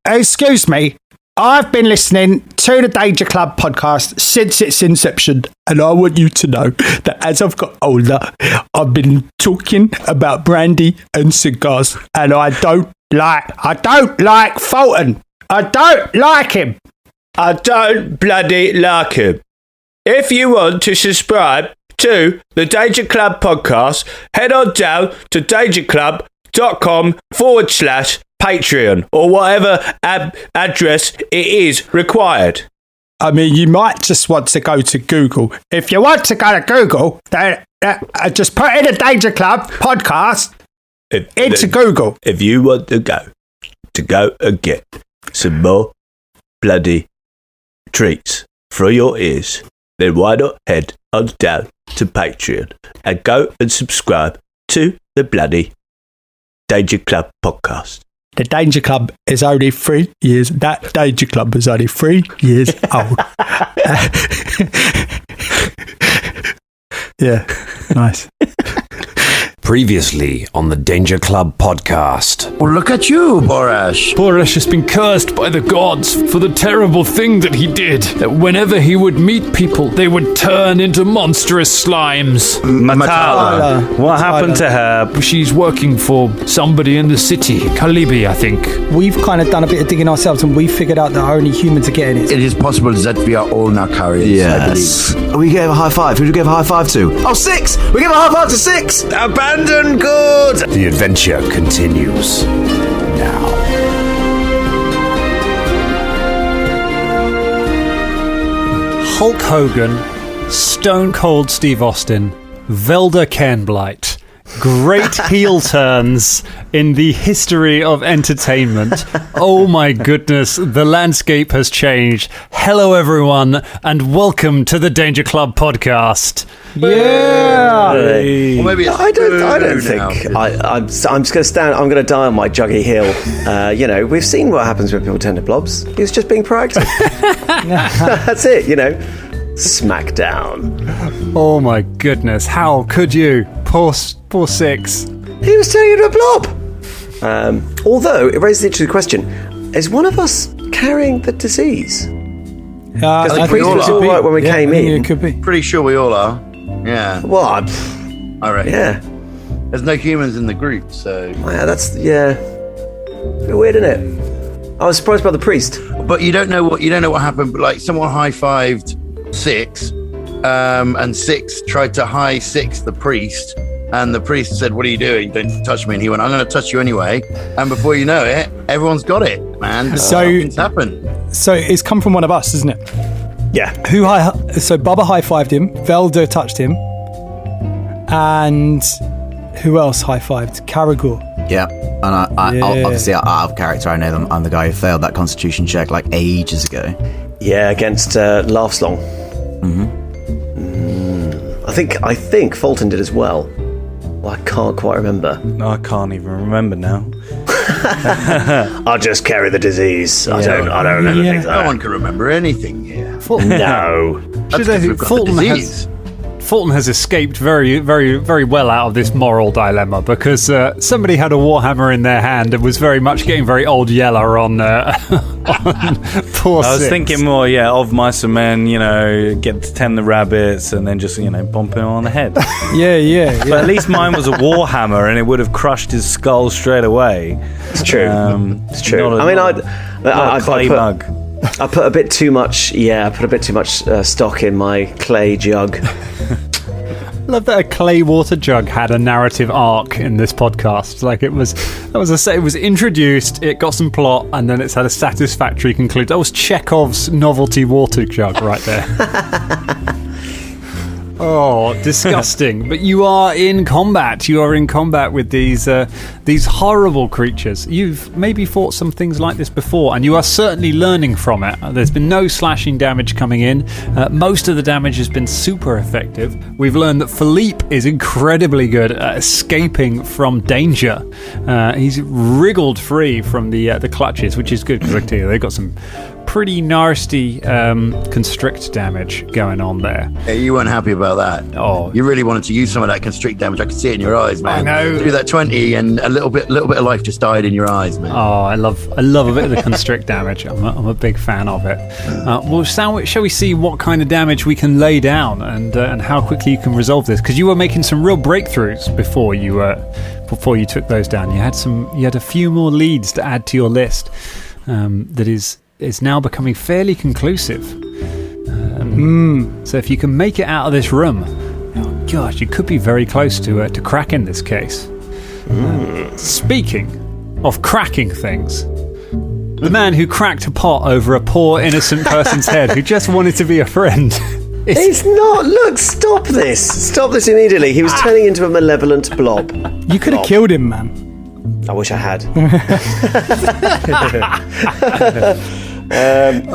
Excuse me. I've been listening to the Danger Club podcast since its inception, and I want you to know that as I've got older, I've been talking about brandy and cigars, and I don't like Fulton. I don't like him. I don't bloody like him. If you want to subscribe to the Danger Club podcast, head on down to dangerclub.com/Patreon or whatever address it is required. I mean, you might just want to go to Google. If you want to go to Google, then just put in the Danger Club podcast into Google. If you want to go and get some more bloody treats for your ears, then why not head on down to Patreon and go and subscribe to the bloody Danger Club podcast. The Danger Club is only 3 years. That Danger Club is only 3 years old. Yeah, nice. Previously on the Danger Club podcast. Well, look at you, Borash. Borash has been cursed by the gods for the terrible thing that he did. That whenever he would meet people, they would turn into monstrous slimes. Matala. What happened to her? She's working for somebody in the city. Kalibi, I think. We've kind of done a bit of digging ourselves, and we figured out that only humans are getting it. It is possible that we are all Nakarians, Yes. We gave a high five. Who did we give a high five to? Oh, 6! We gave a high five to 6! Abandon good! The adventure continues now. Hulk Hogan, Stone Cold Steve Austin, Velda Cairnblight. Great heel turns in the history of entertainment. Oh my goodness, the landscape has changed. Hello everyone, and welcome to the Danger Club podcast. Yeah. Well, maybe it's I don't think I'm just going to stand. I'm going to die on my juggy heel. We've seen what happens when people turn to blobs. He was just being proactive. That's it. Smackdown. Oh my goodness, how could you? Poor 6. He was turning into a blob. Although it raises the interesting question: is one of us carrying the disease? Because the priest was all right when we came in. It could be. pretty sure we all are. Yeah. Well, I reckon. yeah. There's no humans in the group, so. Yeah, that's a bit weird, isn't it? I was surprised by the priest. But you don't know what happened. But like someone high-fived 6, and 6 tried to high 6 the priest, and the priest said, "What are you doing? Don't touch me." And he went, "I'm going to touch you anyway." And before you know it, everyone's got it, man. It's happened. So it's come from one of us, isn't it? Yeah. So Bubba high-fived him, Velda touched him, and who else high-fived? Caragor. Yeah, and I obviously out of character, I know them. I'm the guy who failed that constitution check like ages ago. Yeah, against Laughslong. Mm-hmm. I think Fulton did as well. Well, I can't quite remember. No, I can't even remember now. I'll just carry the disease. I don't remember things like No that. one can remember anything here. No. That's because we've got the disease. Fulton has escaped very, very, very well out of this moral dilemma because somebody had a warhammer in their hand and was very much getting very old yeller on poor 6. I was thinking more, of mice and men, get to tend the rabbits and then just, bump him on the head. Yeah. But at least mine was a warhammer and it would have crushed his skull straight away. It's true. It's true. Not a clay mug. I put a bit too much. Yeah, I put a bit too much stock in my clay jug. I love that a clay water jug had a narrative arc in this podcast. Like it was introduced, it got some plot, and then it's had a satisfactory conclusion. That was Chekhov's novelty water jug right there. Oh, disgusting. But you are in combat. You are in combat with these horrible creatures. You've maybe fought some things like this before, and you are certainly learning from it. There's been no slashing damage coming in. Most of the damage has been super effective. We've learned that Philippe is incredibly good at escaping from danger. He's wriggled free from the clutches, which is good because I tell you, they've got some pretty nasty constrict damage going on there. Yeah, you weren't happy about that. Oh, You really wanted to use some of that constrict damage. I could see it in your eyes, man. I know. Do that 20 and a little bit of life just died in your eyes, man. Oh, I love a bit of the constrict damage. I'm a big fan of it. Well, shall we see what kind of damage we can lay down and how quickly you can resolve this? Because you were making some real breakthroughs before you took those down. You had a few more leads to add to your list. That is now becoming fairly conclusive. So if you can make it out of this room, oh gosh, you could be very close to cracking this case. Speaking of cracking things, the man who cracked a pot over a poor innocent person's head who just wanted to be a friend. It's not. Look, stop this. Stop this immediately. He was turning into a malevolent blob. You could have killed him, man. I wish I had.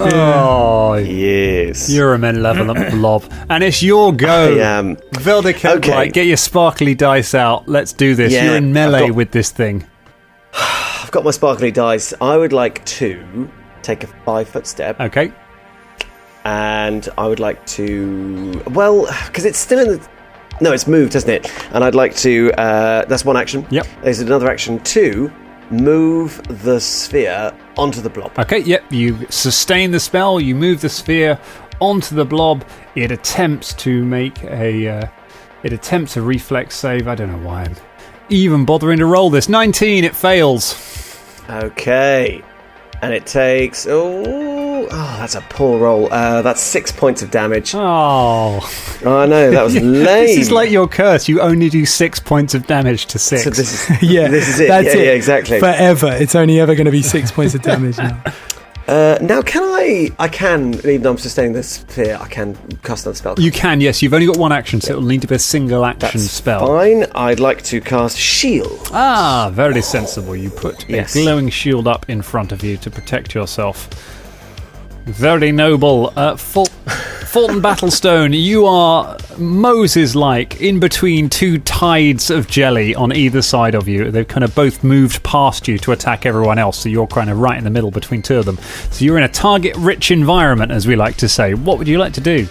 Oh, Yes. you're a malevolent blob. And it's your go. I am. Vilda, Okay. get your sparkly dice out. Let's do this. Yeah, You're in melee I've got- with this thing. I've got my sparkly dice. I would like to take a 5-foot step, Okay. and I would like to. Well, because it's still in the. No, it's moved, hasn't it? And I'd like to. That's one action. Yep. There's another action. 2, move the sphere onto the blob. Okay, yep. You sustain the spell. You move the sphere onto the blob. It attempts to make a. It attempts a reflex save. I don't know why I'm even bothering to roll this. 19. It fails. Okay. And it takes. Oh, that's a poor roll. That's 6 points of damage. Oh, I know, that was lame. this is like your curse. You only do 6 points of damage to 6. So this is, Yeah, this is it. That's yeah, it. yeah, exactly. Forever. It's only ever going to be 6 points of damage now. Now, can I can, even though I'm sustaining this sphere, I can cast another spell. You can, yes. You've only got one action, so it'll need to be a single action That's spell. fine. I'd like to cast Shield. Ah, very sensible. You put Yes. a glowing shield up in front of you to protect yourself. Very noble. Fulton Battlestone, you are Moses-like in between two tides of jelly on either side of you. They've kind of both moved past you to attack everyone else, so you're kind of right in the middle between two of them. So you're in a target-rich environment, as we like to say. What would you like to do?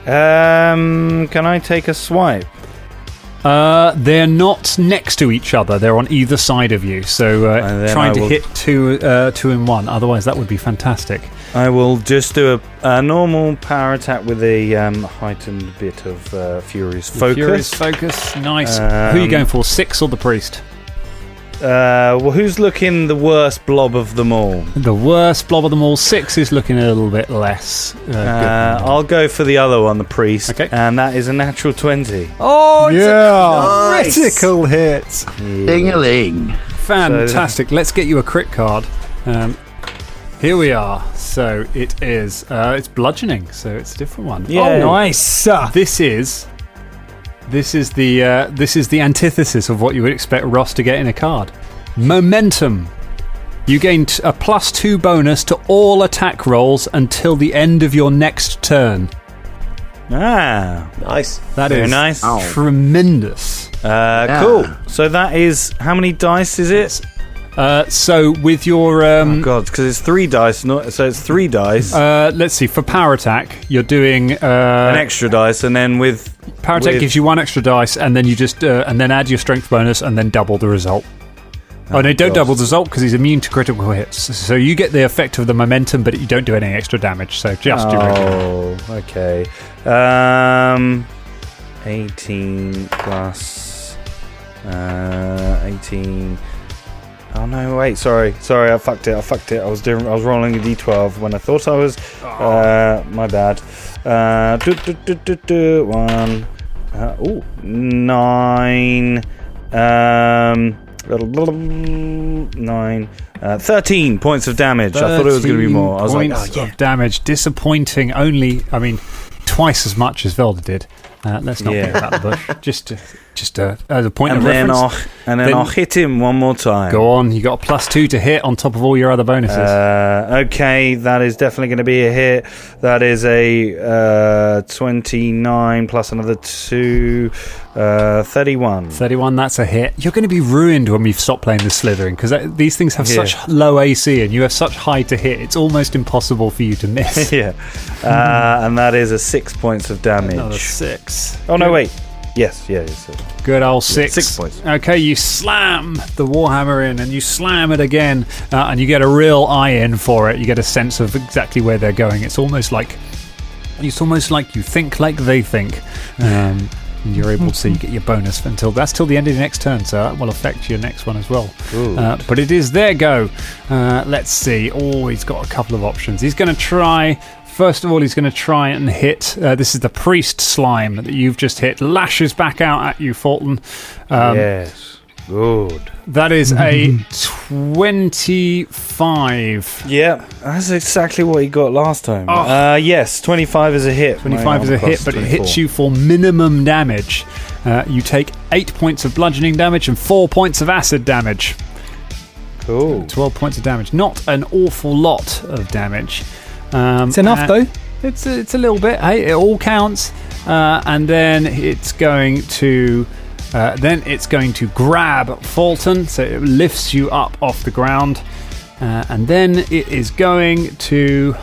Can I take a swipe? They're not next to each other. They're on either side of you. So then trying I to will- hit two in one. Otherwise, that would be fantastic. I will just do a normal power attack with a heightened bit of Furious Focus. Furious focus. Nice. Who are you going for? 6 or the priest? Well, who's looking the worst blob of them all? The worst blob of them all. 6 is looking a little bit less. Good. I'll go for the other one, the priest. Okay. And that is a natural 20. Oh, it's Yeah. a critical hit. Ding-a-ling. Fantastic. Let's get you a crit card. Here we are. So it is. It's bludgeoning. So it's a different one. Yeah. Oh, nice. This is the antithesis of what you would expect Ross to get in a card. Momentum. You gain a +2 bonus to all attack rolls until the end of your next turn. Ah, Nice. That very is nice. tremendous. Cool. So that is, how many dice is it? So with your Oh God, because it's 3 dice. So it's 3 dice, let's see, for power attack, you're doing an extra dice, and then with power attack gives you 1 extra dice, and then you just and then add your strength bonus, and then double the result. Oh no, don't God. double the result because he's immune to critical hits. So you get the effect of the momentum, but you don't do any extra damage. So just your regular. Oh, okay. 18 plus 18. Oh no! Wait, sorry. I fucked it. I was rolling a d12 when I thought I was. My bad. 1. 9. 9. 13 points of damage. I thought it was going to be more. I was like, points of damage. Disappointing. Only, twice as much as Velda did. Let's not beat about the bush. Just as a point of reference. Then I'll hit him one more time. Go on. You got a +2 to hit on top of all your other bonuses. Okay, that is definitely going to be a hit. That is a 29 plus another 2. 31. 31, that's a hit. You're going to be ruined when we stop playing the Slithering, because these things have such low AC and you have such high to hit. It's almost impossible for you to miss. Yeah. And that is a 6 points of damage. Another 6. Oh, no, wait. Yes, yeah. Good old 6. 6 points. Okay, you slam the Warhammer in and you slam it again, and you get a real eye in for it. You get a sense of exactly where they're going. It's almost like you think like they think. And you're able to get your bonus till the end of the next turn, so that will affect your next one as well. But it is their go. Let's see. Oh, he's got a couple of options. He's going to try. First of all, he's going to try and hit. This is the priest slime that you've just hit. Lashes back out at you, Fulton. Yes. Good. That is a 25. Yeah, that's exactly what he got last time. Yes, 25 is a hit. 25 is a hit, but 24. It hits you for minimum damage. You take 8 points of bludgeoning damage and 4 points of acid damage. Cool. 12 points of damage. Not an awful lot of damage. It's enough, though. It's a little bit. Hey, it all counts. And then it's going to grab Fulton, so it lifts you up off the ground, and then it's going to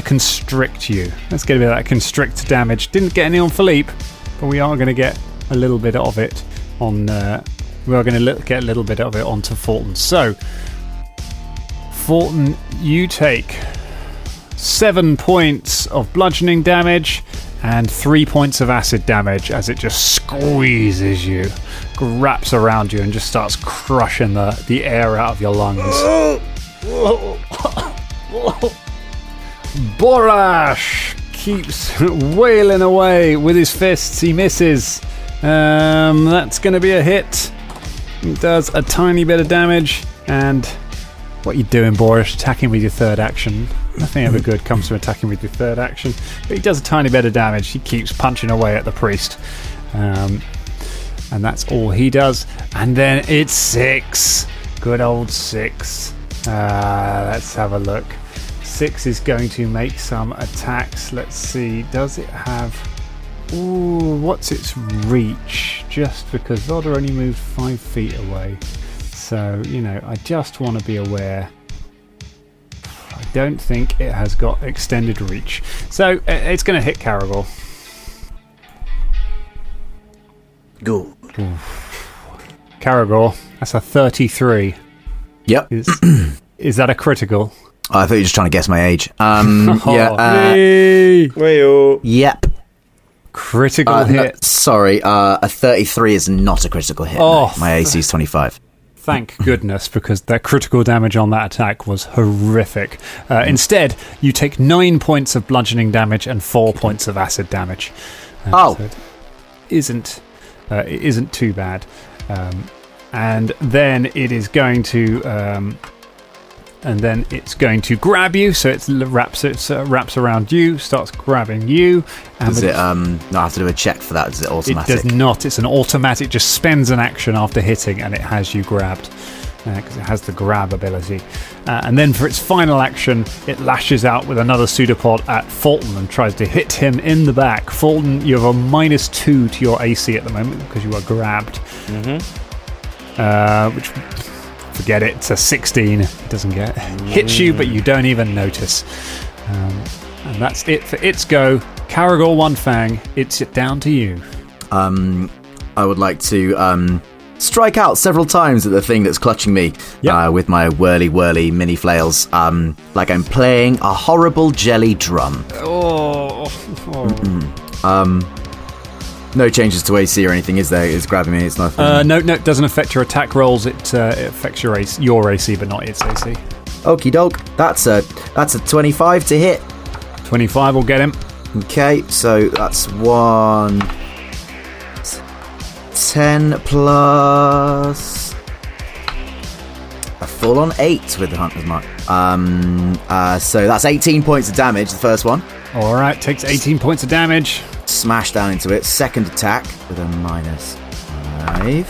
constrict you. Let's get a bit of that constrict damage. Didn't get any on Philippe, but we are going to get a little bit of it on. We are going to get a little bit of it onto Fulton. So, Fulton, you take 7 points of bludgeoning damage and 3 points of acid damage as it just squeezes you, wraps around you, and just starts crushing the air out of your lungs. Borash keeps wailing away with his fists. He misses. That's going to be a hit. It does a tiny bit of damage. And what are you doing, Borash? Attacking with your third action. Nothing ever good comes from attacking with your third action. But he does a tiny bit of damage. He keeps punching away at the priest. And that's all he does. And then it's 6. Good old 6. Let's have a look. 6 is going to make some attacks. Let's see. Does it have... Ooh, what's its reach? Just because Vodda only moved 5 feet away. So, I just want to be aware. I don't think it has got extended reach. So, it's going to hit Caragor. Good. Caragor, that's a 33. Yep. Is that a critical? Oh, I thought you were just trying to guess my age. Yep. Critical hit. No, sorry, a 33 is not a critical hit. Oh, no. My AC is 25. Thank goodness, because that critical damage on that attack was horrific. Instead, you take 9 points of bludgeoning damage and 4 points of acid damage. So it isn't too bad. And then it is going to... and then it's going to grab you, so it wraps around you, starts grabbing you. And does it not have to do a check for that? Is it automatic? It does not. It's an automatic. Just spends an action after hitting, and it has you grabbed because it has the grab ability. And then for its final action, it lashes out with another pseudopod at Fulton and tries to hit him in the back. Fulton, you have a -2 to your AC at the moment because you are grabbed. Which... Forget it, it's a 16. It doesn't hits you, but you don't even notice. And that's it for its go. Caragor One Fang, it's down to you. I would like to strike out several times at the thing that's clutching me with my whirly mini flails, like I'm playing a horrible jelly drum. No changes to AC or anything, is there? It's grabbing me. It's nothing. No, it doesn't affect your attack rolls. It affects your AC, but not its AC. Okie doke. That's a 25 to hit. 25 will get him. Okay, so that's 10 plus a full-on 8 with the Hunter's Mark. So that's 18 points of damage, the first one. All right, takes 18 points of damage. Smash down into it. Second attack with a -5.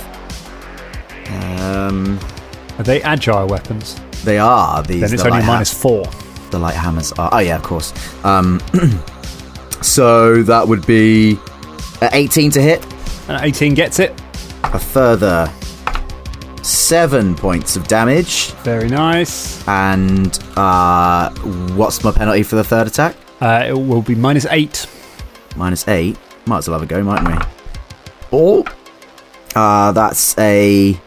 Are they agile weapons? They are. Then it's only -4. The light hammers are. Oh, yeah, of course. So that would be 18 to hit. An 18 gets it. A further 7 points of damage. Very nice. And what's my penalty for the third attack? It will be -8. -8. Might as well have a go, mightn't we? Oh. That's a...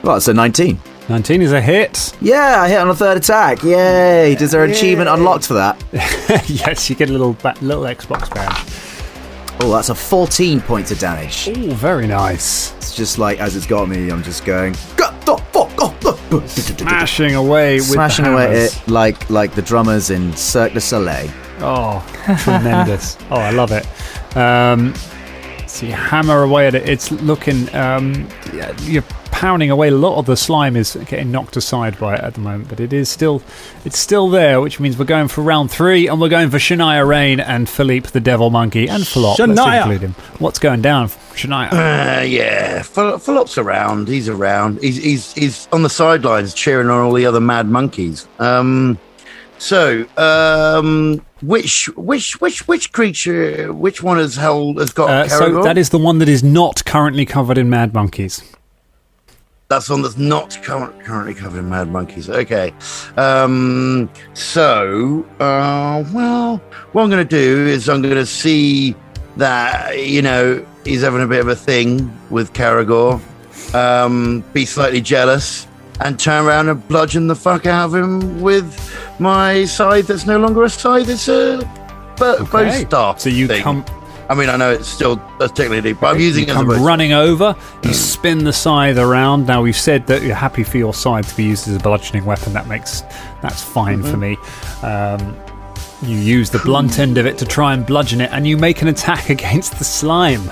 Well, it's a 19. 19 is a hit. Yeah, I hit on a third attack. Yay! Is there an achievement unlocked for that? Yes, you get a little Xbox badge. Oh, that's a 14 points of damage. Oh, very nice. It's just like, as it's got me, I'm just going... Get the fuck off! Smashing away with Smashing the away at hammers. it like the drummers in Cirque du Soleil. Oh, tremendous. Oh, I love it. So you hammer away at it. It's looking... you're pounding away. A lot of the slime is getting knocked aside by it at the moment, but it's still there, which means we're going for round 3, and we're going for Shania Rain and Philippe the Devil Monkey and Philop. Let's include him. What's going down, Shania? Yeah, Philop's around. He's around. He's on the sidelines cheering on all the other mad monkeys. Which creature? Which one has got? So that is the one that is not currently covered in mad monkeys. That's one that's not currently covered in mad monkeys. Okay. Well, what I'm going to do is I'm going to see that, he's having a bit of a thing with Karagor, be slightly jealous, and turn around and bludgeon the fuck out of him with my scythe that's no longer a scythe, it's a bow staff. So you thing. come... I mean, I know it's still technically, but I'm using it as a come bow running over, you spin the scythe around. Now, we've said that you're happy for your scythe to be used as a bludgeoning weapon. That's fine for me. You use the blunt end of it to try and bludgeon it, and you make an attack against the slime.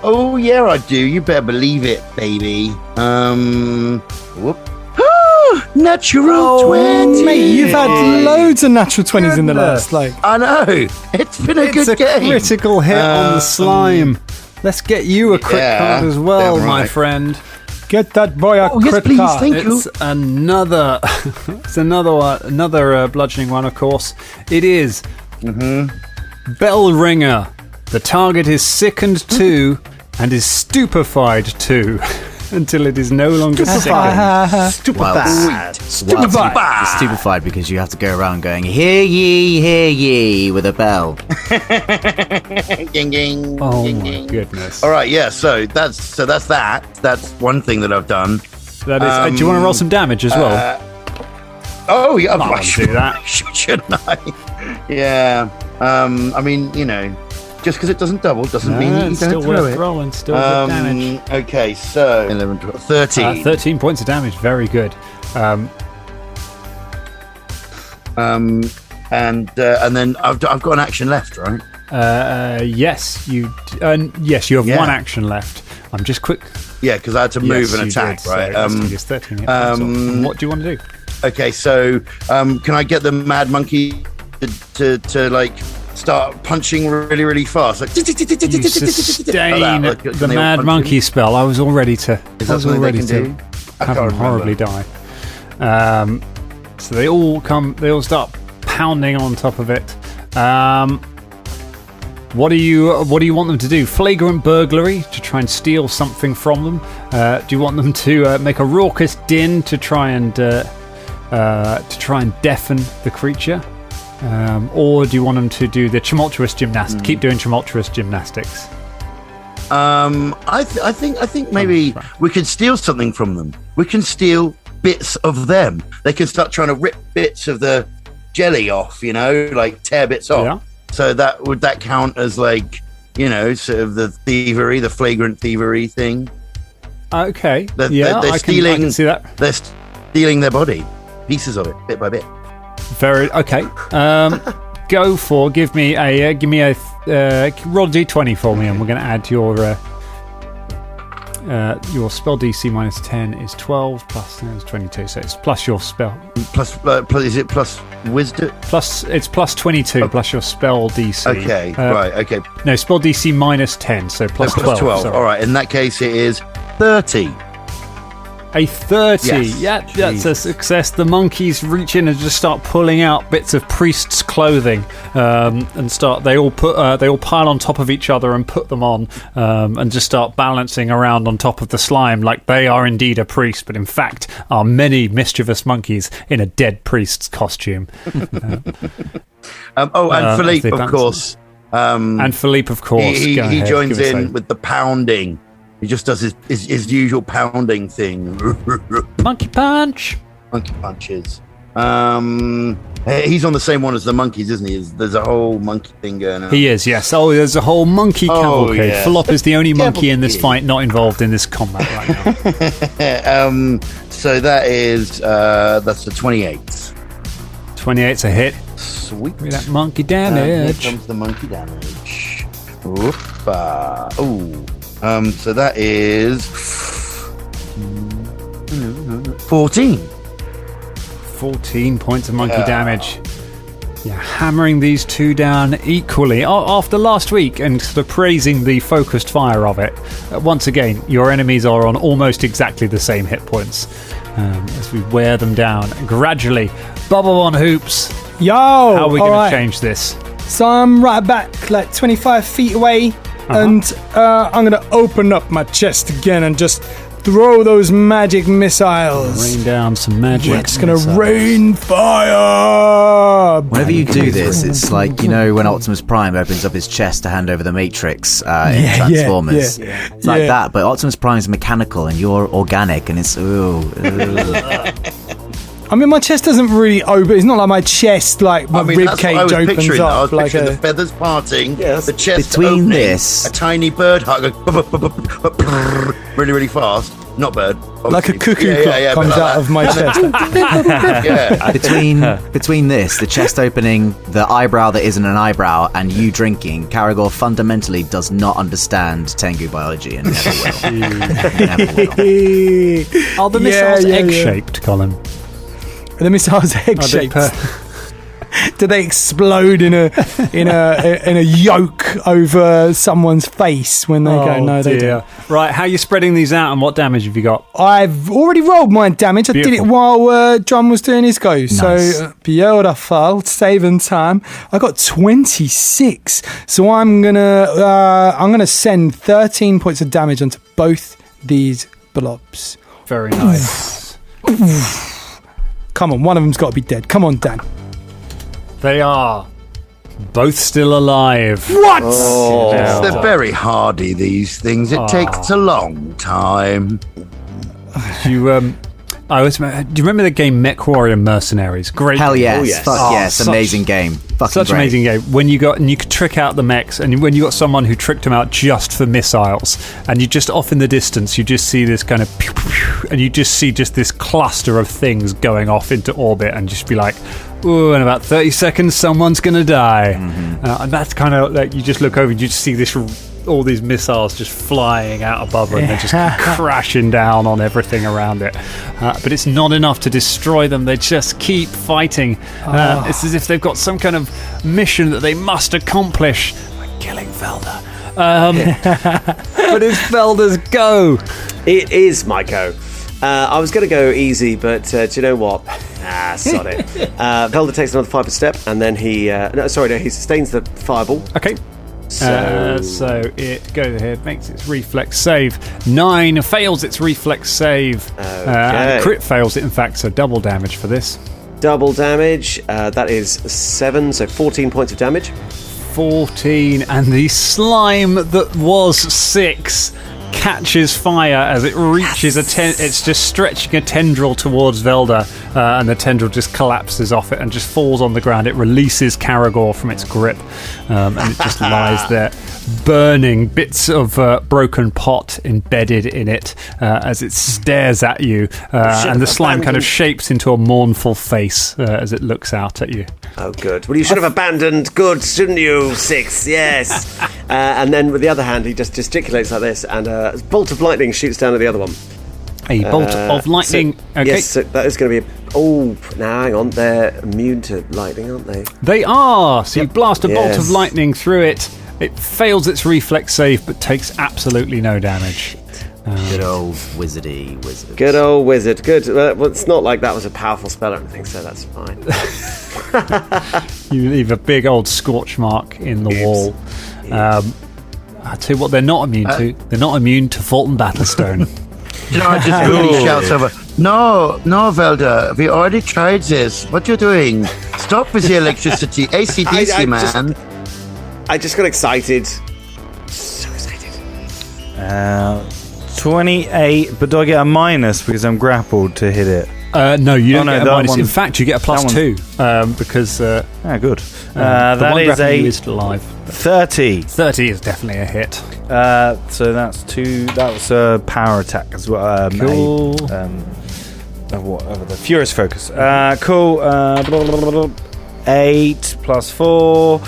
Oh, yeah, I do. You better believe it, baby. Whoop. Natural 20. Mate, you've had loads of natural 20s in the last, I know. It's been a good game. It's a critical hit on the slime. Let's get you a crit card as well, damn right. my friend. Get that boy a yes, crit please, card. thank you. It's another bludgeoning one, of course. It is Bell Ringer. The target is sickened 2 and is stupefied 2 until it is no longer sickened. Stupefied. Stupefied because you have to go around going, hear ye, with a bell. Ging, ging, Oh ging, my ging. goodness. All right, yeah, so that's that. That's one thing that I've done. That is. Do you want to roll some damage as well? Oh, yeah. I won't do that. Shouldn't I? Yeah. I mean, just because it doesn't double doesn't mean that you still don't throw worth it. rolling, still good damage. Okay, so 11, 12, 13. 13 points of damage, very good. And then I've got an action left, right? Yes, you have one action left. I'm just quick. Yeah, because I had to move and you attack, did, right? So it is 13 hit points off. And what do you want to do? Okay, so can I get the mad monkey to like start punching really, really fast? Like, You sustain like that. the mad monkey spell. I was all ready to. Is that something they can do? I have can't them horribly die. So they all start pounding on top of it. What do you want them to do? Flagrant burglary to try and steal something from them? Do you want them to make a raucous din to try and deafen the creature? Or do you want them to do the tumultuous gymnastics? Keep doing tumultuous gymnastics. I think maybe we could steal something from them. We can steal bits of them. They can start trying to rip bits of the jelly off, like tear bits off. Yeah. So would that count as like, sort of the thievery, the flagrant thievery thing? Okay. They're I stealing. can see that. They're stealing their body, pieces of it, bit by bit. Very okay. Go for. Give me a roll d20 for me, and we're going to add your spell DC minus 10 is 12 plus 10 is 22, so it's plus your spell. Plus is it plus wisdom? It's plus 22 plus your spell DC. Okay, right. Okay. No, spell DC minus 10, so plus 12. Plus 12. Sorry. All right. In that case, it is 30. A 30. Yes. Yeah, that's a success. The monkeys reach in and just start pulling out bits of priest's clothing and start. They all pile on top of each other and put them on and just start balancing around on top of the slime like they are indeed a priest, but in fact are many mischievous monkeys in a dead priest's costume. And Philippe, of course. And Philippe, of course. He joins in with the pounding. He just does his usual pounding thing. Monkey punch. Monkey punches. He's on the same one as the monkeys, isn't he? There's a whole monkey thing going on. He is, yes. Oh, there's a whole monkey cavalcade. Yeah. Philop is the only monkey in this fight not involved in this combat right now. So that is that's the 28. 28's a hit. Sweet. Look at that monkey damage. Here comes the monkey damage. Oopa. Ooh. So that is 14. 14 points of monkey damage. Yeah, hammering these two down equally. After last week and sort of praising the focused fire of it, once again, your enemies are on almost exactly the same hit points as we wear them down. Gradually, Bubble on Hoops. Yo! How are we going to change this? So I'm right back, like 25 feet away, and I'm going to open up my chest again and just throw those magic missiles. Rain down some magic. We're just going to rain fire. Whenever you do this, it's like, when Optimus Prime opens up his chest to hand over the Matrix in Transformers. It's like that, but Optimus Prime's mechanical and you're organic, and it's I mean, my chest doesn't really open. It's not like my chest, like my rib cage opens up. I was like picturing the feathers parting, the chest between opening, this, a tiny bird heart going really, really fast. Not bird, obviously. Like a cuckoo clock comes out of my chest. Between this, the chest opening, the eyebrow that isn't an eyebrow, and you drinking, Karagor fundamentally does not understand Tengu biology and never will. Never will. Are the missiles egg-shaped, Colin? The missiles egg-shaped. Do they explode in a yolk over someone's face when they go? No, they don't. Right, how are you spreading these out, and what damage have you got? I've already rolled my damage. I did it while John was doing his go. Nice. So beautiful, saving time. I got 26. So I'm gonna send 13 points of damage onto both these blobs. Very nice. Come on, one of them's got to be dead. Come on, Dan. They are both still alive. What? They're very hardy, these things. It takes a long time. Do you remember the game MechWarrior Mercenaries? Great. Hell yes. Oh, yes. Fuck yes. Amazing game. Fucking such great. Amazing game. When you could trick out the mechs, and when you got someone who tricked them out just for missiles, and you just off in the distance, you just see this kind of pew, pew, pew, and you just see just this cluster of things going off into orbit, and just be like, ooh, in about 30 seconds, someone's gonna die. And that's kind of like, you just look over and you just see this. All these missiles just flying out above her and they're just crashing down on everything around it. But it's not enough to destroy them. They just keep fighting. It's as if they've got some kind of mission that they must accomplish. Like killing Velda. But it's Velda's go. It is my go. I was going to go easy, but do you know what? Sod it. Velda takes another 5 step, and then he sustains the fireball. Okay. So it goes ahead, makes its reflex save. 9 fails its reflex save. And crit fails it, in fact, so double damage for this. Double damage. That is 7, so 14 points of damage. 14, and the slime that was 6 catches fire as it reaches it's just stretching a tendril towards Velda, and the tendril just collapses off it and just falls on the ground. It releases Karagor from its grip, and it just lies there, burning, bits of broken pot embedded in it as it stares at you, and the slime kind of shapes into a mournful face as it looks out at you. Oh, good. Well, you should have abandoned good, shouldn't you, 6? Yes. And then with the other hand, he just gesticulates like this, and a bolt of lightning shoots down at the other one. A bolt of lightning. Okay. Yes, so that is going to be now hang on. They're immune to lightning, aren't they? They are. So you blast a bolt of lightning through it. It fails its reflex save, but takes absolutely no damage. Good old wizard. Good old wizard. Good. Well, it's not like that was a powerful spell or anything, so that's fine. You leave a big old scorch mark in the wall. I'll tell you what they're not immune to. They're not immune to Fulton Battlestone. I just really shouts over, no, Velda, we already tried this. What you doing? Stop with the electricity. ACDC, man. I just got excited. So excited. 28, but do I get a minus because I'm grappled to hit it? No, you don't get a minus. In fact, you get a +2 because... good. The that one is you is alive. 30. 30 is definitely a hit. So that's 2. That was a power attack as well. Cool. Whatever the Furious Focus. Cool. 8 plus 4.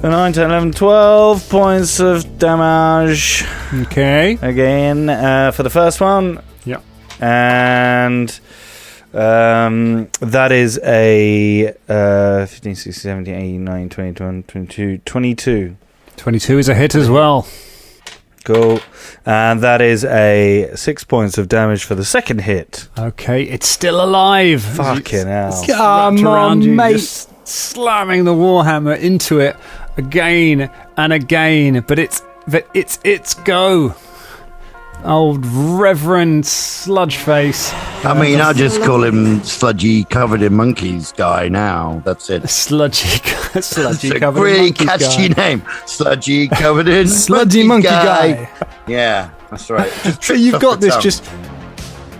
9, 10, 11, 12 points of damage. Okay. Again, for the first one. Yeah. And that is a 15, 16, 17, 18, 19, 20, 21, 22. 22. 22 is a hit as well. Cool. And that is a 6 points of damage for the second hit. Okay, it's still alive. Fucking hell. Come on, mate. Just slamming the warhammer into it again and again, but it's go. Old Reverend Sludgeface. I mean, I'll just call him Sludgy Covered in Monkeys guy now. That's it. Sludgy Covered really in Monkeys catchy guy. name. Sludgy Covered in Sludgy Monkey guy. Yeah, that's right. So you've got this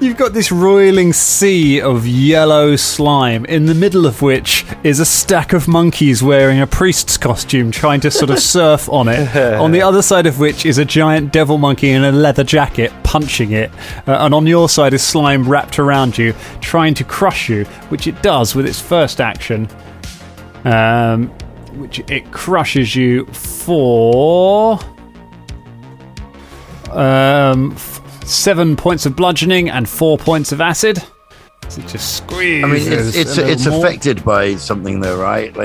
You've got this roiling sea of yellow slime, in the middle of which is a stack of monkeys wearing a priest's costume trying to sort of surf on it. On the other side of which is a giant devil monkey in a leather jacket punching it. And on your side is slime wrapped around you, trying to crush you, which it does with its first action. Which it crushes you for... 7 points of bludgeoning and 4 points of acid. So it just squeezes. I mean, it's affected by something though, right?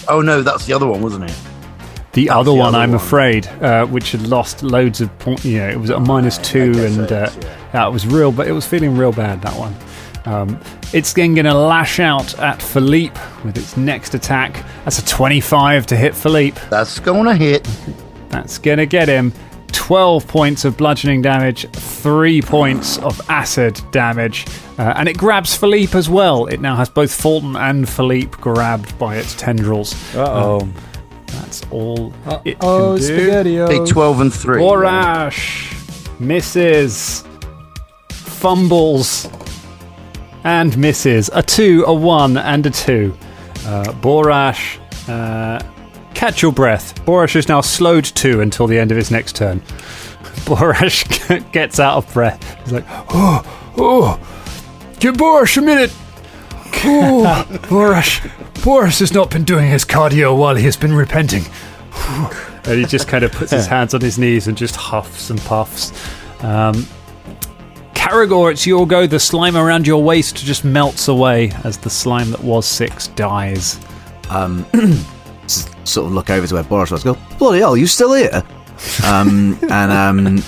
Oh no, that's the other one, wasn't it? The other one, I'm afraid, which had lost loads of points. You know, it was at a -2, and it was real, but it was feeling real bad, that one. It's then going to lash out at Philippe with its next attack. That's a 25 to hit Philippe. That's gonna hit. That's gonna get him. 12 points of bludgeoning damage, 3 points of acid damage, and it grabs Philippe as well. It now has both Fulton and Philippe grabbed by its tendrils. That's all it can do. Big 12 and 3. Borash misses, fumbles, and misses. A 2, a 1, and a 2. Borash... catch your breath. Borash is now slowed 2 until the end of his next turn. Borash gets out of breath. He's like, give Borash a minute. Borash has not been doing his cardio while he has been repenting. And he just kind of puts his hands on his knees and just huffs and puffs. Caragor, it's your go. The slime around your waist just melts away as the slime that was 6 dies. Sort of look over to where Borash was, go, bloody hell, you still here? And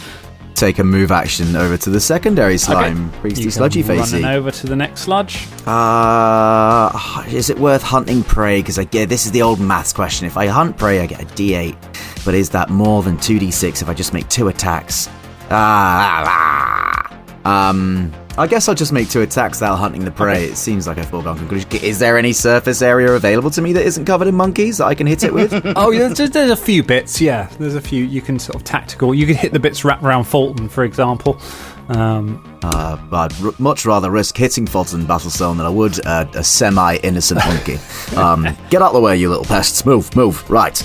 take a move action over to the secondary slime, Priesty Sludgy Facey. Running over to the next sludge. Is it worth hunting prey? Because this is the old maths question. If I hunt prey, I get a D8. But is that more than 2d6 if I just make 2 attacks? I guess I'll just make 2 attacks without hunting the prey. Okay. It seems like a foregone conclusion. Is there any surface area available to me that isn't covered in monkeys that I can hit it with? There's a few bits, yeah. There's a few. You can sort of tactical. You can hit the bits wrapped around Fulton, for example. I'd much rather risk hitting Fulton Battlestone than I would a semi-innocent monkey. Get out of the way, you little pests. Move. Right.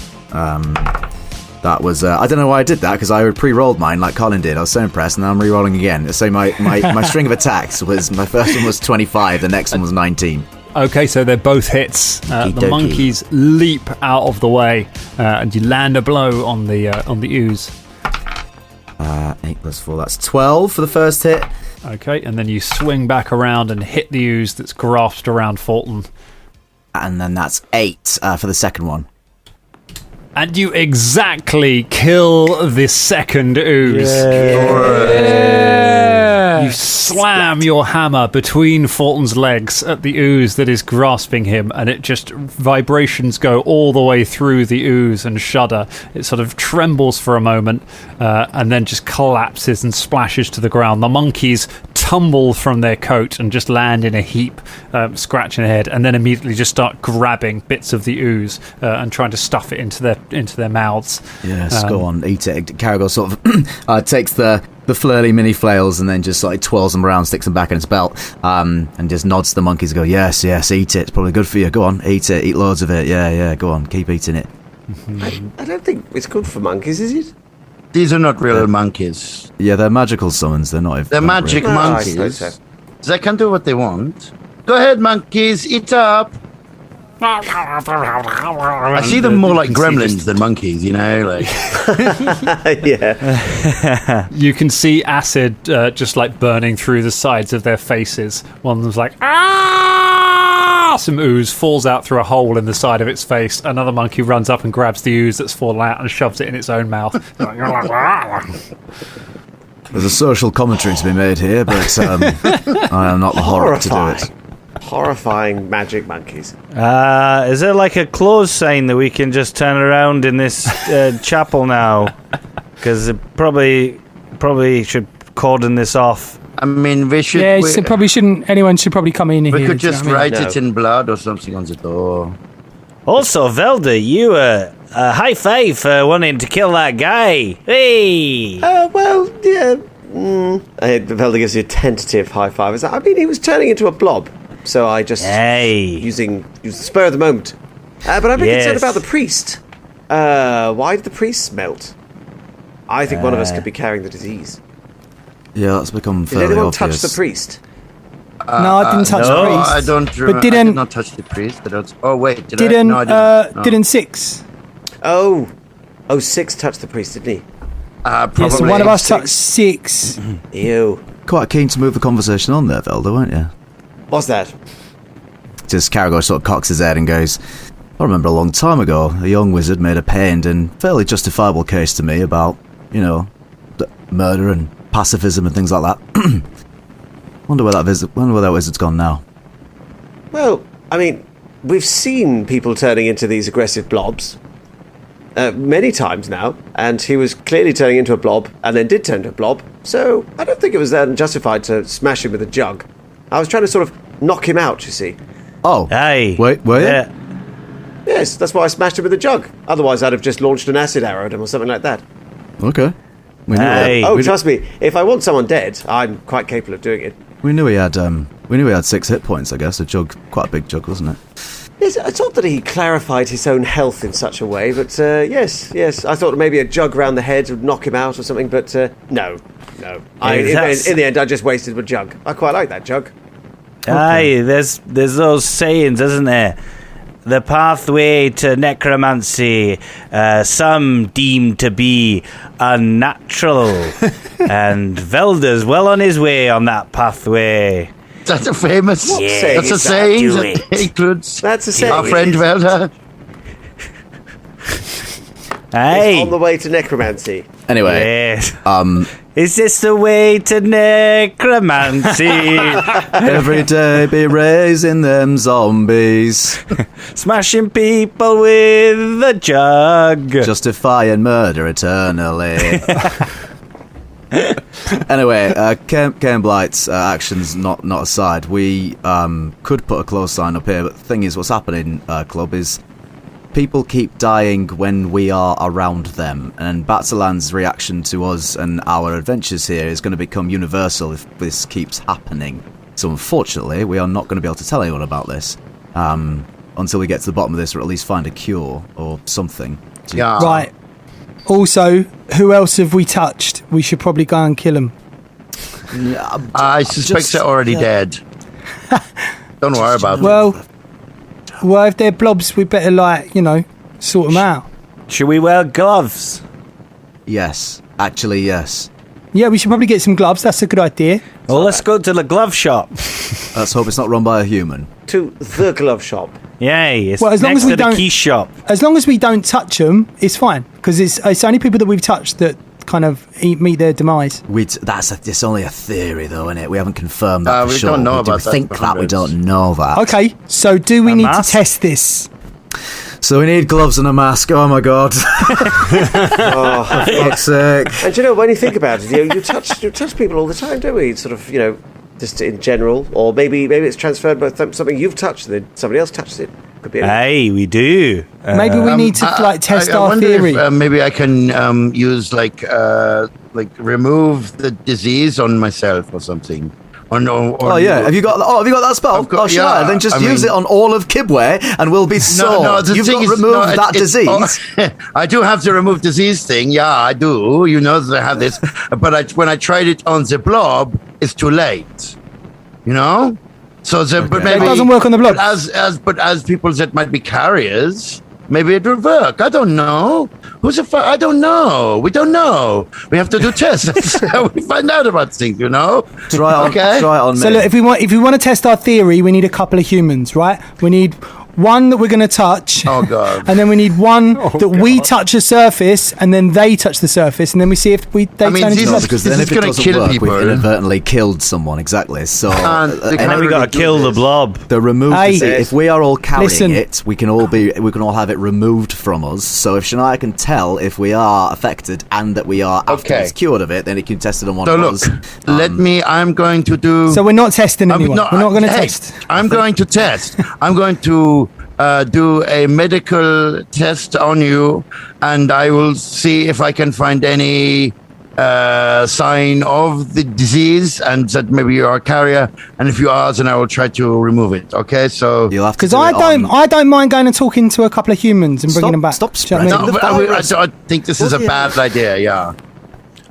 That was, I don't know why I did that, because I pre-rolled mine like Colin did. I was so impressed, and now I'm re-rolling again. So my string of attacks was, my first one was 25, the next one was 19. Okay, so they're both hits. The monkeys leap out of the way, and you land a blow on the ooze. 8 plus 4, that's 12 for the first hit. Okay, and then you swing back around and hit the ooze that's grasped around Fulton. And then that's 8 for the second one. And you exactly kill the second ooze. Yeah. You slam your hammer between Fulton's legs at the ooze that is grasping him, and it just vibrations go all the way through the ooze and shudder. It sort of trembles for a moment and then just collapses and splashes to the ground. The monkeys tumble from their coat and just land in a heap, scratching their head, and then immediately just start grabbing bits of the ooze and trying to stuff it into their mouths. Yes, go on, eat it. Caragor sort of takes the flirty mini flails and then just like twirls them around, sticks them back in his belt, and just nods to the monkeys and go, yes, eat it. It's probably good for you. Go on, eat it. Eat loads of it. Yeah, go on, keep eating it. I don't think it's good for monkeys, is it? These are not real monkeys. Yeah, they're magical summons. They're not. They're magic real. monkeys. I suppose so. They can do what they want. Go ahead, monkeys, eat up. I see them more like gremlins than monkeys, like. Yeah. You can see acid just like burning through the sides of their faces. One of them's like, ah! Some ooze falls out through a hole in the side of its face. Another monkey runs up and grabs the ooze that's fallen out and shoves it in its own mouth. There's a social commentary to be made here, but I am not the horror to do it. Horrifying magic monkeys. Is there like a close sign that we can just turn around in this chapel now? Because probably should cordon this off. I mean, we should. Yeah, so probably shouldn't. Anyone should probably come in here. We could just write No. it in blood or something on the door. Also, Velda, you high five for wanting to kill that guy. Hey! Well, yeah. Velda gives you a tentative high five. I mean, he was turning into a blob. So I just using the spur of the moment. But I'm a bit concerned about the priest. Why did the priest melt? I think one of us could be carrying the disease. Yeah, that's become Did fairly anyone obvious. touch the priest? No, I didn't touch the priest. I don't remember. But didn't, I did not touch the priest. Oh, wait. Did didn't, I? No, I didn't. No. Didn't Six? Oh, Six touched the priest, didn't he? Probably. Yeah, so one of us touched Six. Ew. Quite keen to move the conversation on there, Velda, weren't you? What's that? Just Caragor sort of cocks his head and goes, I remember a long time ago, a young wizard made a pained and fairly justifiable case to me about, murder and pacifism and things like that. Wonder where that wizard's gone now. Well, I mean, we've seen people turning into these aggressive blobs many times now, and he was clearly turning into a blob and then did turn into a blob, so I don't think it was then justified to smash him with a jug. I was trying to sort of knock him out, you see. Oh. Hey. Wait, were you? Yes, that's why I smashed him with a jug. Otherwise, I'd have just launched an acid arrow at him or something like that. Okay. We knew Hey. Oh, trust me, if I want someone dead, I'm quite capable of doing it. We knew he had 6 hit points, I guess. A jug, quite a big jug, wasn't it? Yes, it's odd that he clarified his own health in such a way, but yes, I thought maybe a jug round the head would knock him out or something, but no. In the end, I just wasted a jug. I quite like that jug. Aye, there's those sayings, isn't there? The pathway to necromancy, some deem to be unnatural, and Velda's well on his way on that pathway. That's a famous. Yeah, That's a saying that includes That's a saying. our friend Velda. Aye. On the way to necromancy. Anyway, Yes. Is this the way to necromancy? every day be raising them zombies, Smashing people with a jug. justifying murder eternally. Anyway, Cairn Blight's actions not aside, we could put a close sign up here, but the thing is, what's happening, Club, is people keep dying when we are around them, and Batsalan's reaction to us and our adventures here is going to become universal if this keeps happening. So unfortunately, we are not going to be able to tell anyone about this until we get to the bottom of this, or at least find a cure or something. Yeah. Right. Also, who else have we touched? We should probably go and kill them. I suspect they're already dead. Don't worry about it. Well, if they're blobs, we better, sort them out. Should we wear gloves? Yes. Actually, yes. Yeah, we should probably get some gloves. That's a good idea. Well, let's go to the glove shop. Let's hope it's not run by a human. To the glove shop. Yay, it's Well, as long next as we to the don't- key shop. As long as we don't touch them, it's fine. Because it's only people that we've touched that kind of meet their demise. It's only a theory, though, isn't it? We haven't confirmed that for we sure. don't know We about that think for that we hundreds. don't know that. Okay, so do we need to mask? test this? So we need gloves and a mask. Oh my god! Oh, for fuck's sake! And do you know, when you think about it, you touch people all the time, don't we? Sort of, just in general, or maybe it's transferred by something you've touched, and then somebody else touches it. Could be. Aye, we do. Maybe we need to test I our wonder theory. If, maybe I can use like remove the disease on myself or something. Or no. Or Oh yeah, have you got that spell? Then just use it on all of Kibwe, and we'll be solved. You've got to remove that disease. I do have to remove disease thing. Yeah, I do. You know that I have this, but when I tried it on the blob, it's too late. You know. So but maybe it doesn't work on the blob. But as people that might be carriers, maybe it will work. I don't know. I don't know. We don't know. We have to do tests. That's how we find out about things, Try it on me. So look, if we want to test our theory, we need a couple of humans, right? We need one that we're going to touch. Oh god. And then we need one we touch the surface, and then they touch the surface, and then we see if they turn into these- zombies. because This then is if it gonna doesn't kill work, people. we've inadvertently killed someone. Exactly. So And they And then can't we got really to do kill the this. blob. the remove Hey. disease. If we are all carrying Listen. it, we can all have it removed from us. So if Shania can tell if we are affected and that we are afterwards cured of it, then he can test it on one So of look, us. I'm going to do. So we're not testing anyone. We're not going to hey, test. I'm going to test. I'm going to do a medical test on you, and I will see if I can find any sign of the disease, and that maybe you are a carrier. And if you are, then I will try to remove it. Okay, so You'll have to Because do I it on- don't mind going and talking to a couple of humans and bringing them back. Stop Do you know what I spreading mean? no, the but virus. I think this is a bad idea. Yeah.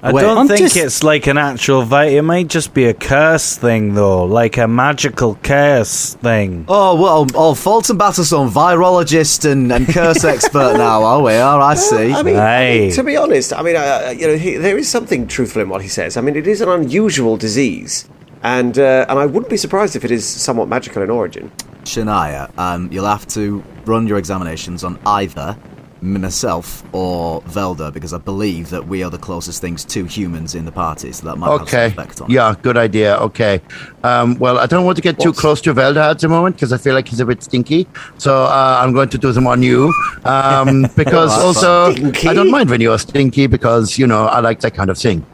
I Wait. don't I'm think just- it's like an actual it might just be a curse thing, though, like a magical curse thing. Oh, well, Fulton Battlestone, virologist and curse expert now, are we? Oh, I see. I mean, Aye. to be honest, there is something truthful in what he says. I mean, it is an unusual disease, and I wouldn't be surprised if it is somewhat magical in origin. Shania, you'll have to run your examinations on either myself or Velda, because I believe that we are the closest things to humans in the party, so that might have some Okay. effect on it. Yeah, good idea. Okay. Well, I don't want to get too close to Velda at the moment because I feel like he's a bit stinky. So I'm going to do them on you. Because also, Stinky? I don't mind when you're stinky because, I like that kind of thing.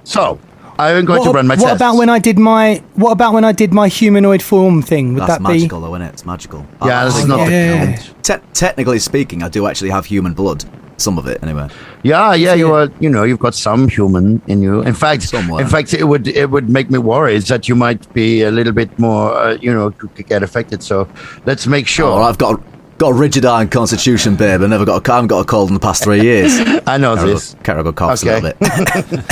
So I'm going to run my What test. about when I did my humanoid form thing? Would That's that be? magical, though, isn't it? It's magical. Yeah, this is not yeah. Technically speaking, I do actually have human blood. Some of it, anyway. Yeah, you are. You've got some human in you. In fact, Somewhere. it would make me worried that you might be a little bit more, could get affected. So let's make sure. Oh, I've got a rigid iron constitution, babe. I haven't got a cold in the past 3 years. I know this. Caragor coughs a Okay. little bit.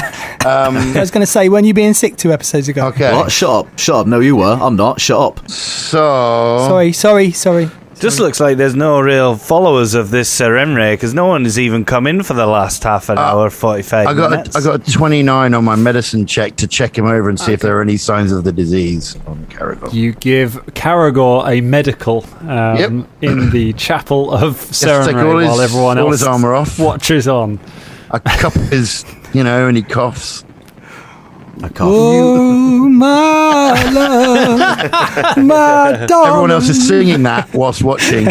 I was going to say, weren't you being sick 2 episodes ago? Okay. What? Shut up. No, you were. I'm not. Shut up. So Sorry. Just looks like there's no real followers of this Sir Emre, because no one has even come in for the last half an hour, 45 I minutes. got a 29 on my medicine check to check him over and see if there are any signs of the disease on Caragor. You give Caragor a medical in the chapel of take ceremony all his- while everyone all else his armour off. watches on. I cup his, and he coughs. I cough. Oh my love, my darling. Everyone else is singing that whilst watching.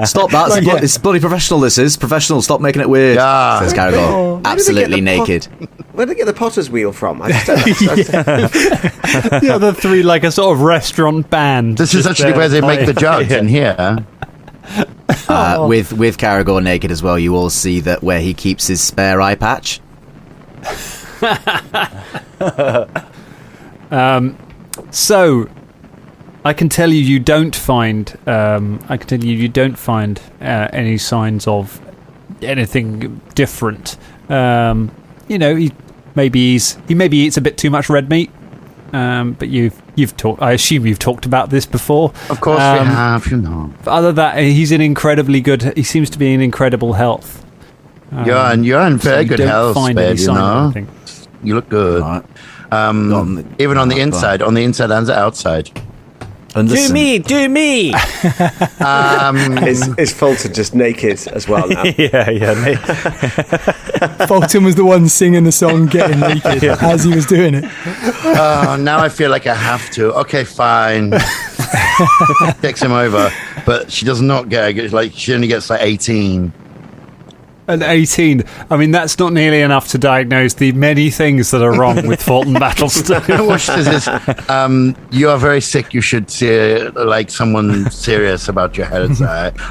Stop that. It's bloody professional, this is. Professional. Stop making it weird. Yeah. Says Caragor. Absolutely naked. Where did they get the potter's wheel from? I just don't The other three, like a sort of restaurant band. This is just actually there where they make playing. the jugs in here. With Caragor naked as well, you all see that where he keeps his spare eye patch. So, I can tell you don't find. Any signs of anything different. He maybe eats a bit too much red meat. But you've talked. I assume you've talked about this before. Of course we have, But other than that, he's in incredibly good. He seems to be in incredible health. You're in so very you good don't health, find babe, any sign of anything. You look good. Right. Even on the inside and the outside. And Do me! Is Fulton just naked as well now? yeah. Fulton was the one singing the song Getting Naked as he was doing it. Oh, now I feel like I have to. Okay, fine. Takes him over, but she does not get like she only gets like 18. An 18. I mean, that's not nearly enough to diagnose the many things that are wrong with Fulton Battlestone. What she says is, you are very sick. You should see like someone serious about your health.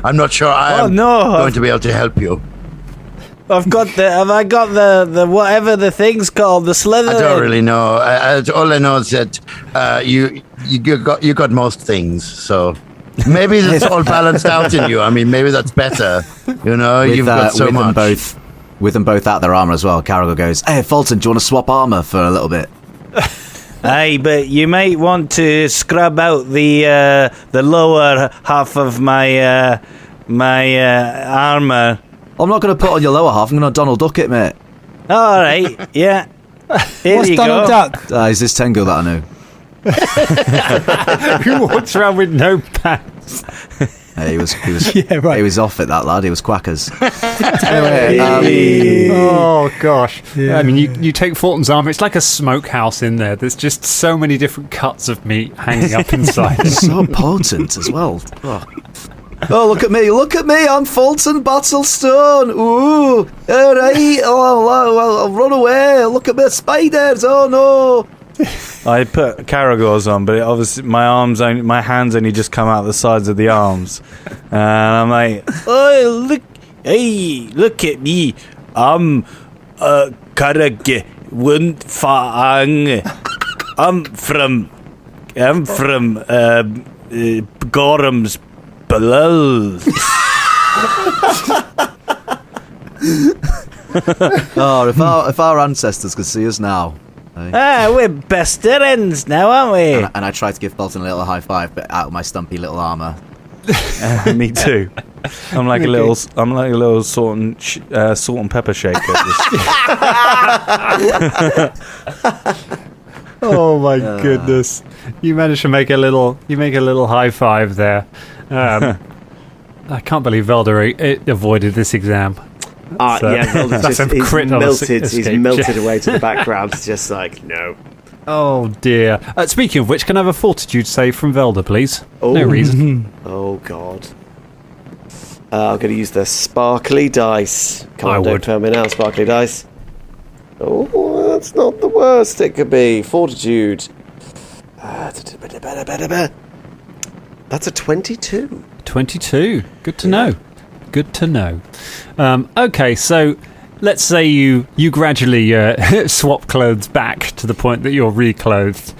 I'm not sure I'm going to be able to help you. Have I got the whatever the thing's called, the Slithering? I don't really know. All I know is that you got most things, so maybe it's all balanced out in you. I mean, maybe that's better. You know, you've got so much. With them both out their armour as well, Caragor goes, "Hey, Fulton, do you want to swap armour for a little bit?" Aye, but you might want to scrub out the lower half of my armour. I'm not going to put on your lower half. I'm going to Donald Duck it, mate. All right, yeah. Here What's you Donald go. Duck? He's this Tengu that I know. Who walks around with no pants? He was Yeah, right. He was off it, that lad. He was quackers. Oh gosh! Yeah. I mean, you take Fulton's armor. It's like a smokehouse in there. There's just so many different cuts of meat hanging up inside. So potent as well. Oh, look at me! I'm Fulton Battlestone. Ooh, all right. I'll run away. Look at me, spiders. Oh no! I put Caragor's on, but obviously my hands only just come out the sides of the arms, and I'm like, oh look at me, I'm Caragor Wundfang. I'm from Gorham's blood. Oh, if our ancestors could see us now. We're best friends now, aren't we? And I tried to give Fulton a little high five, but out of my stumpy little armour. Me too. I'm like a little salt and pepper shaker. Oh my goodness! You managed to make a little high five there. I can't believe Velder avoided this exam. He's melted away to the background. Just like, no. Oh dear. Speaking of which, can I have a fortitude save from Velder, please? Oh. No reason. Oh god. I'm going to use the sparkly dice. Come on, don't fail me now, sparkly dice. Oh, that's not the worst it could be. Fortitude. That's a 22. 22. Good to know. Good to know. Okay, so let's say you gradually swap clothes back to the point that you're reclothed,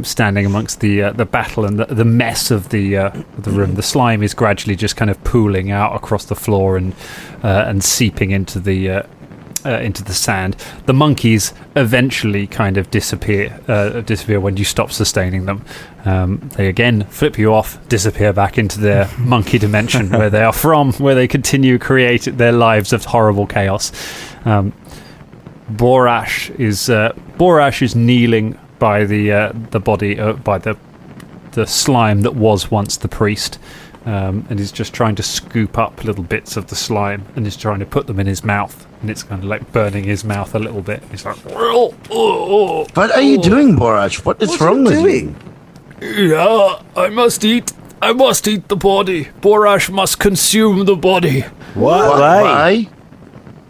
standing amongst the battle and the mess of the room. The slime is gradually just kind of pooling out across the floor and seeping into the sand. The monkeys eventually kind of disappear when you stop sustaining them. They again flip you off, disappear back into their monkey dimension where they are from, where they continue to create their lives of horrible chaos. Borash is kneeling by the body by the slime that was once the priest. And he's just trying to scoop up little bits of the slime and he's trying to put them in his mouth, and it's kind of like burning his mouth a little bit. He's like, What are you doing, Borash? What is wrong with you? Yeah, I must eat the body. Borash must consume the body. Why?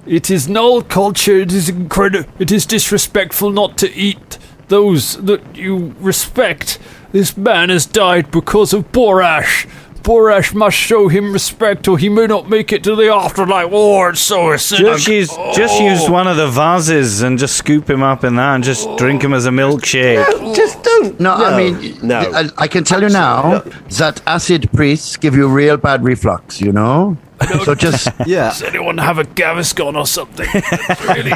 It is null culture. It is It is disrespectful not to eat those that you respect. This man has died because of Borash. Borash must show him respect or he may not make it to the afterlife. Oh, it's so acidic. Just use one of the vases and just scoop him up in that and just drink him as a milkshake. No, just don't. No, I mean, I can tell you now that acid priests give you real bad reflux, you know? So just... Yeah. Does anyone have a Gaviscon or something? Actually,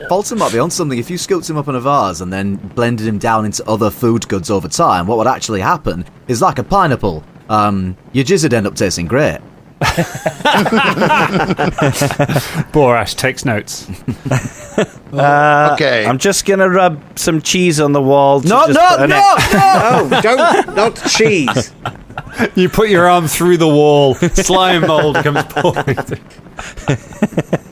Fulton might be on something. If you scooped him up in a vase and then blended him down into other food goods over time, what would actually happen is like a pineapple. Your jizz would end up tasting great. Borash takes notes. Okay. I'm just going to rub some cheese on the wall. No, don't, not cheese. You put your arm through the wall. Slime mold comes pouring through.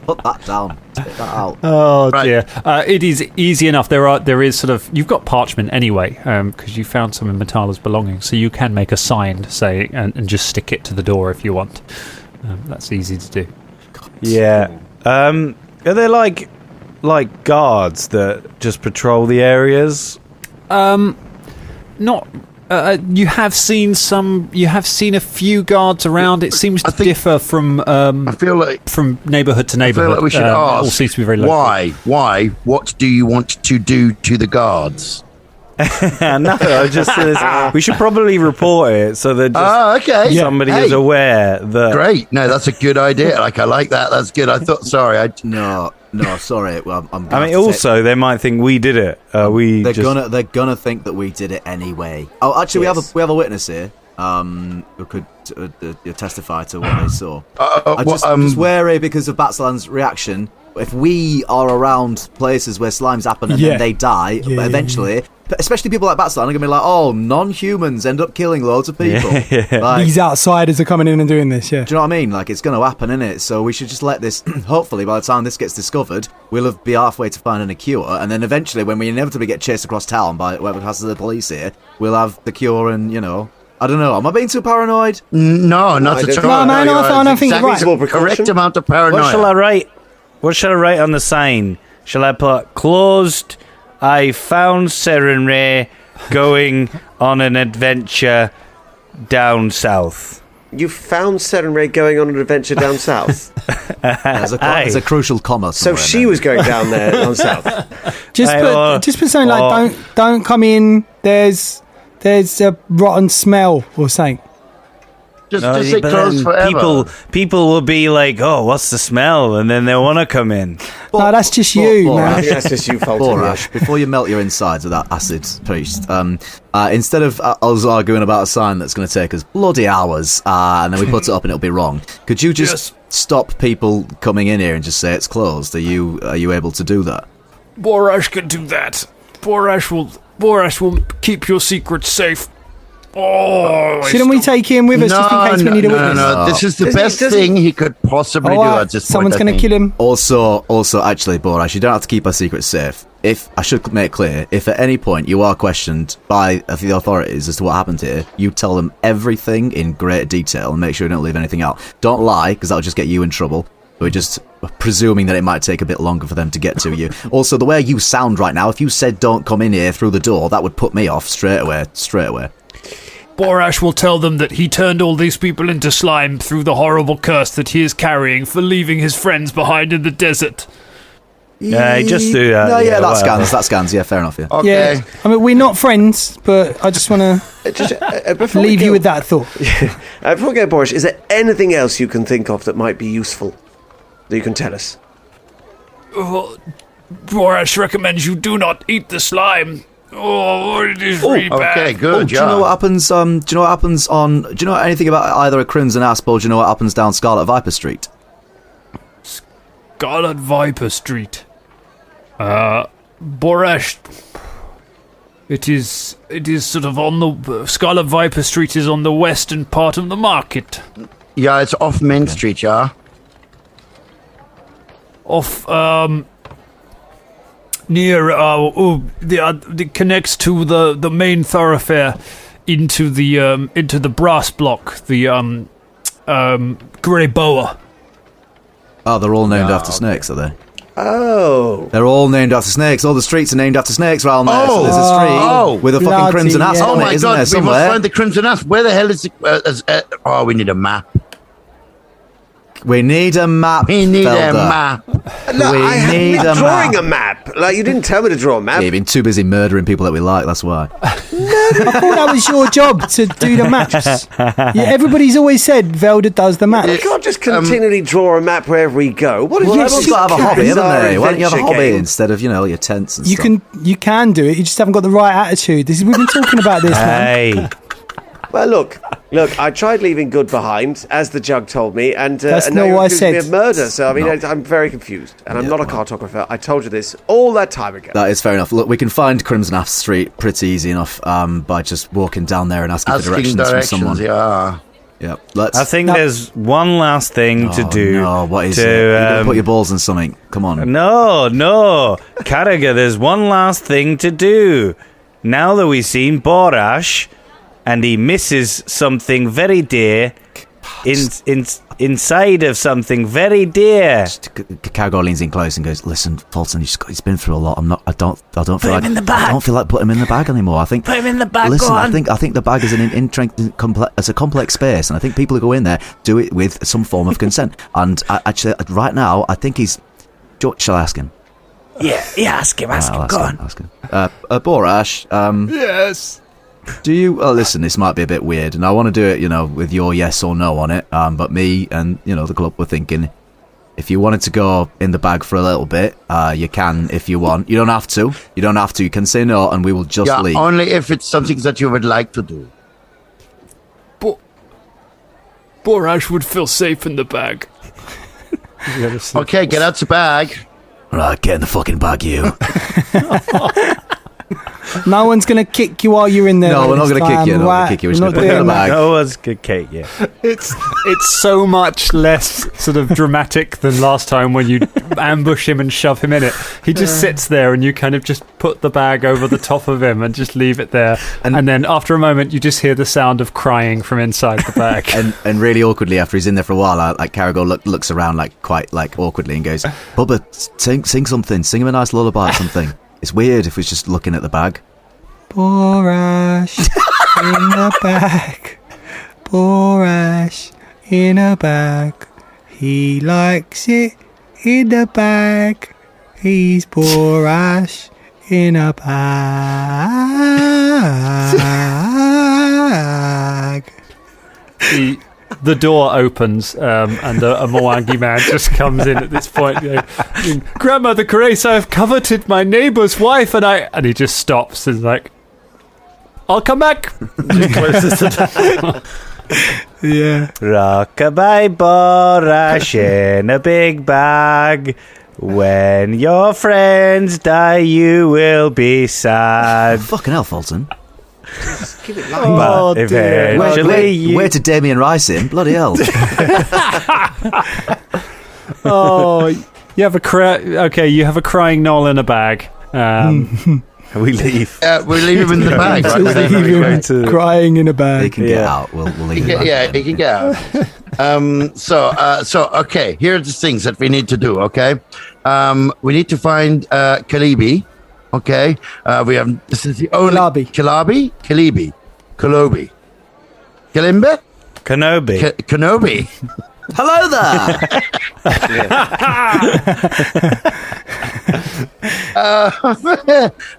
Put that down. Take that out. Oh Right. dear! It is easy enough. There is sort of, you've got parchment anyway, because you found some in Matala's belongings, so you can make a sign, say, and just stick it to the door if you want. That's easy to do. Yeah. Are there like guards that just patrol the areas? Not. You have seen some. You have seen a few guards around. It seems to differ from. I feel like from neighbourhood to I feel neighbourhood. like we should It all ask seems to be very local. why? What do you want to do to the guards? No, I just we should probably report it so that Okay. somebody is aware that. Great. No, that's a good idea. Like, I like that. That's good. I thought. Sorry. No, sorry. Well, I'm I mean, also they might think we did it. they're gonna think that we did it anyway. Oh, actually, we have a witness here. Who could testify to what they saw. I'm just wary because of Batsland's reaction. If we are around places where slimes happen and then they die, eventually, especially people like Batsland are going to be like, oh, non-humans end up killing loads of people. Like, These outsiders are coming in and doing this, yeah. do you know what I mean? Like, it's going to happen, innit? So we should just let this, hopefully, by the time this gets discovered, we'll be halfway to finding a cure, and then eventually, when we inevitably get chased across town by whoever has the police here, we'll have the cure and, I don't know. Am I being too paranoid? No, not at all. No, man, I don't think you're right. Exactly correct amount of paranoia. What shall I write? What shall I write on the sign? Shall I put closed? I found Serenray going on an adventure down south. You found Serenray going on an adventure down south. There's a crucial comma. So she was going down there down south. Just put something like don't come in. There's a rotten smell or something. Just say closed forever. People will be like, "Oh, what's the smell?" and then they'll want to come in. No, that's just you, man. I think that's just you faulting Borash, before you melt your insides with that acid priest, instead of us arguing about a sign that's going to take us bloody hours, and then we put it up and it'll be wrong, could you just stop people coming in here and just say it's closed? Are you able to do that? Borash can do that. Borash will keep your secrets safe. Oh, Shouldn't we take him with us just in case we need a witness? No. This is the best thing he could possibly do at this point. Someone's going to kill him. Also, actually, Borash, you don't have to keep our secrets safe. If I should make clear, if at any point you are questioned by the authorities as to what happened here, you tell them everything in great detail and make sure you don't leave anything out. Don't lie, because that'll just get you in trouble. We're just presuming that it might take a bit longer for them to get to you. Also, the way you sound right now, if you said don't come in here through the door, that would put me off straight away. Borash will tell them that he turned all these people into slime through the horrible curse that he is carrying for leaving his friends behind in the desert. Yeah, just do that. No, yeah, that scans. Yeah, fair enough. Yeah. Okay. Yeah, I mean, we're not friends, but I just want to leave you with that thought. Before we go, Boris, is there anything else you can think of that might be useful that you can tell us? Borash recommends you do not eat the slime. Oh, it is really bad. Okay, good. Do you know what happens? Do you know anything about either a Crimson Asp or do you know what happens down Scarlet Viper Street? Scarlet Viper Street. Borash. It is sort of on the Scarlet Viper Street is on the western part of the market. Yeah, it's off Main Street, yeah. Off near it connects to the main thoroughfare into the brass block, the grey boa. Oh, they're all named after snakes, are they? Oh. They're all named after snakes. All the streets are named after snakes around there. So there's a street with a fucking Bloody Crimson Asp hell. on Oh it, my isn't there, god, we somewhere? must find the Crimson Asp. Where the hell is it? We need a map. We need a map, We need Felder. a map. Look, We I haven't need been a drawing map. a map. Like, you didn't tell me to draw a map. Yeah, you've been too busy murdering people that we like, that's why. I thought that was your job to do the maps. Yeah, everybody's always said Velda does the maps. You can't just continually draw a map wherever we go. What if Well, you everyone's got to have a hobby, haven't bizarre they? Why don't you have a adventure hobby game? instead of, your tents and You stuff? can do it. You just haven't got the right attitude. We've been talking about this, man. Hey, Well, look, Look, I tried leaving good behind, as the jug told me, and That's and not now what I you're accusing me said. of murder. So I mean, No. I'm very confused, and I'm Yeah, not a well. cartographer. I told you this all that time ago. That is fair enough. Look, we can find Crimson Asp Street pretty easy enough by just walking down there and asking for directions from someone. Yeah. Yeah, let's. I think there's one last thing to do. No, what is it? You're gonna put your balls in something. Come on. No, Carragher, there's one last thing to do. Now that we've seen Borash, and he misses something very dear, inside of something very dear. Cargo leans in close and goes, "Listen, Fulton, he's been through a lot. I don't feel like him in the bag. I don't feel like putting him in the bag anymore. I think Put him in the bag. Listen, go on. I think the bag is it's a complex space, and I think people who go in there do it with some form of consent. And actually, right now, I think he's. Shall I ask him? Yeah, ask him. Go on. Ask him. Borash. Yes. Do you listen? This might be a bit weird, and I want to do it, with your yes or no on it. But me and the club were thinking, if you wanted to go in the bag for a little bit, you can if you want. You don't have to. You can say no, and we will just leave. Only if it's something that you would like to do. Borash would feel safe in the bag. Okay, get out the bag. Right, get in the fucking bag, you. No one's going to kick you while you're in there. No, we're not going to kick you. Right, We're just we're going not to put you in the doing that. bag. No one's good, Kate. Yeah. It's so much less sort of dramatic than last time when you ambush him and shove him in it. He just sits there and you kind of just put the bag over the top of him and just leave it there. And then after a moment, you just hear the sound of crying from inside the bag. and really awkwardly, after he's in there for a while, Caragor looks around quite awkwardly and goes, "Bubba, sing something. Sing him a nice lullaby or something." It's weird if he's just looking at the bag. Borash in a bag. Borash in a bag. He likes it in the bag. He's Borash in a bag. The door opens and a Mwangi man just comes in at this point. Grandmother Grace, I have coveted my neighbour's wife, and he just stops and is like, "I'll come back." Just closes the door. Yeah. Rockabye Borash in a big bag. When your friends die, you will be sad. Fucking hell, Fulton. Give it life. But eventually, Where did Damien Rice in? Bloody hell. Oh, you have a you have a crying Noel in a bag. we leave. We leave him in the bag. Right? Leave him crying in a They bag. can get out. We'll leave him. He can get out. So okay, here are the things that we need to do. Okay, we need to find Kalibi. Okay, we have. This is the only Kalabi, Kalibi, Kalobi, Kalimbe, Kenobi. Hello there.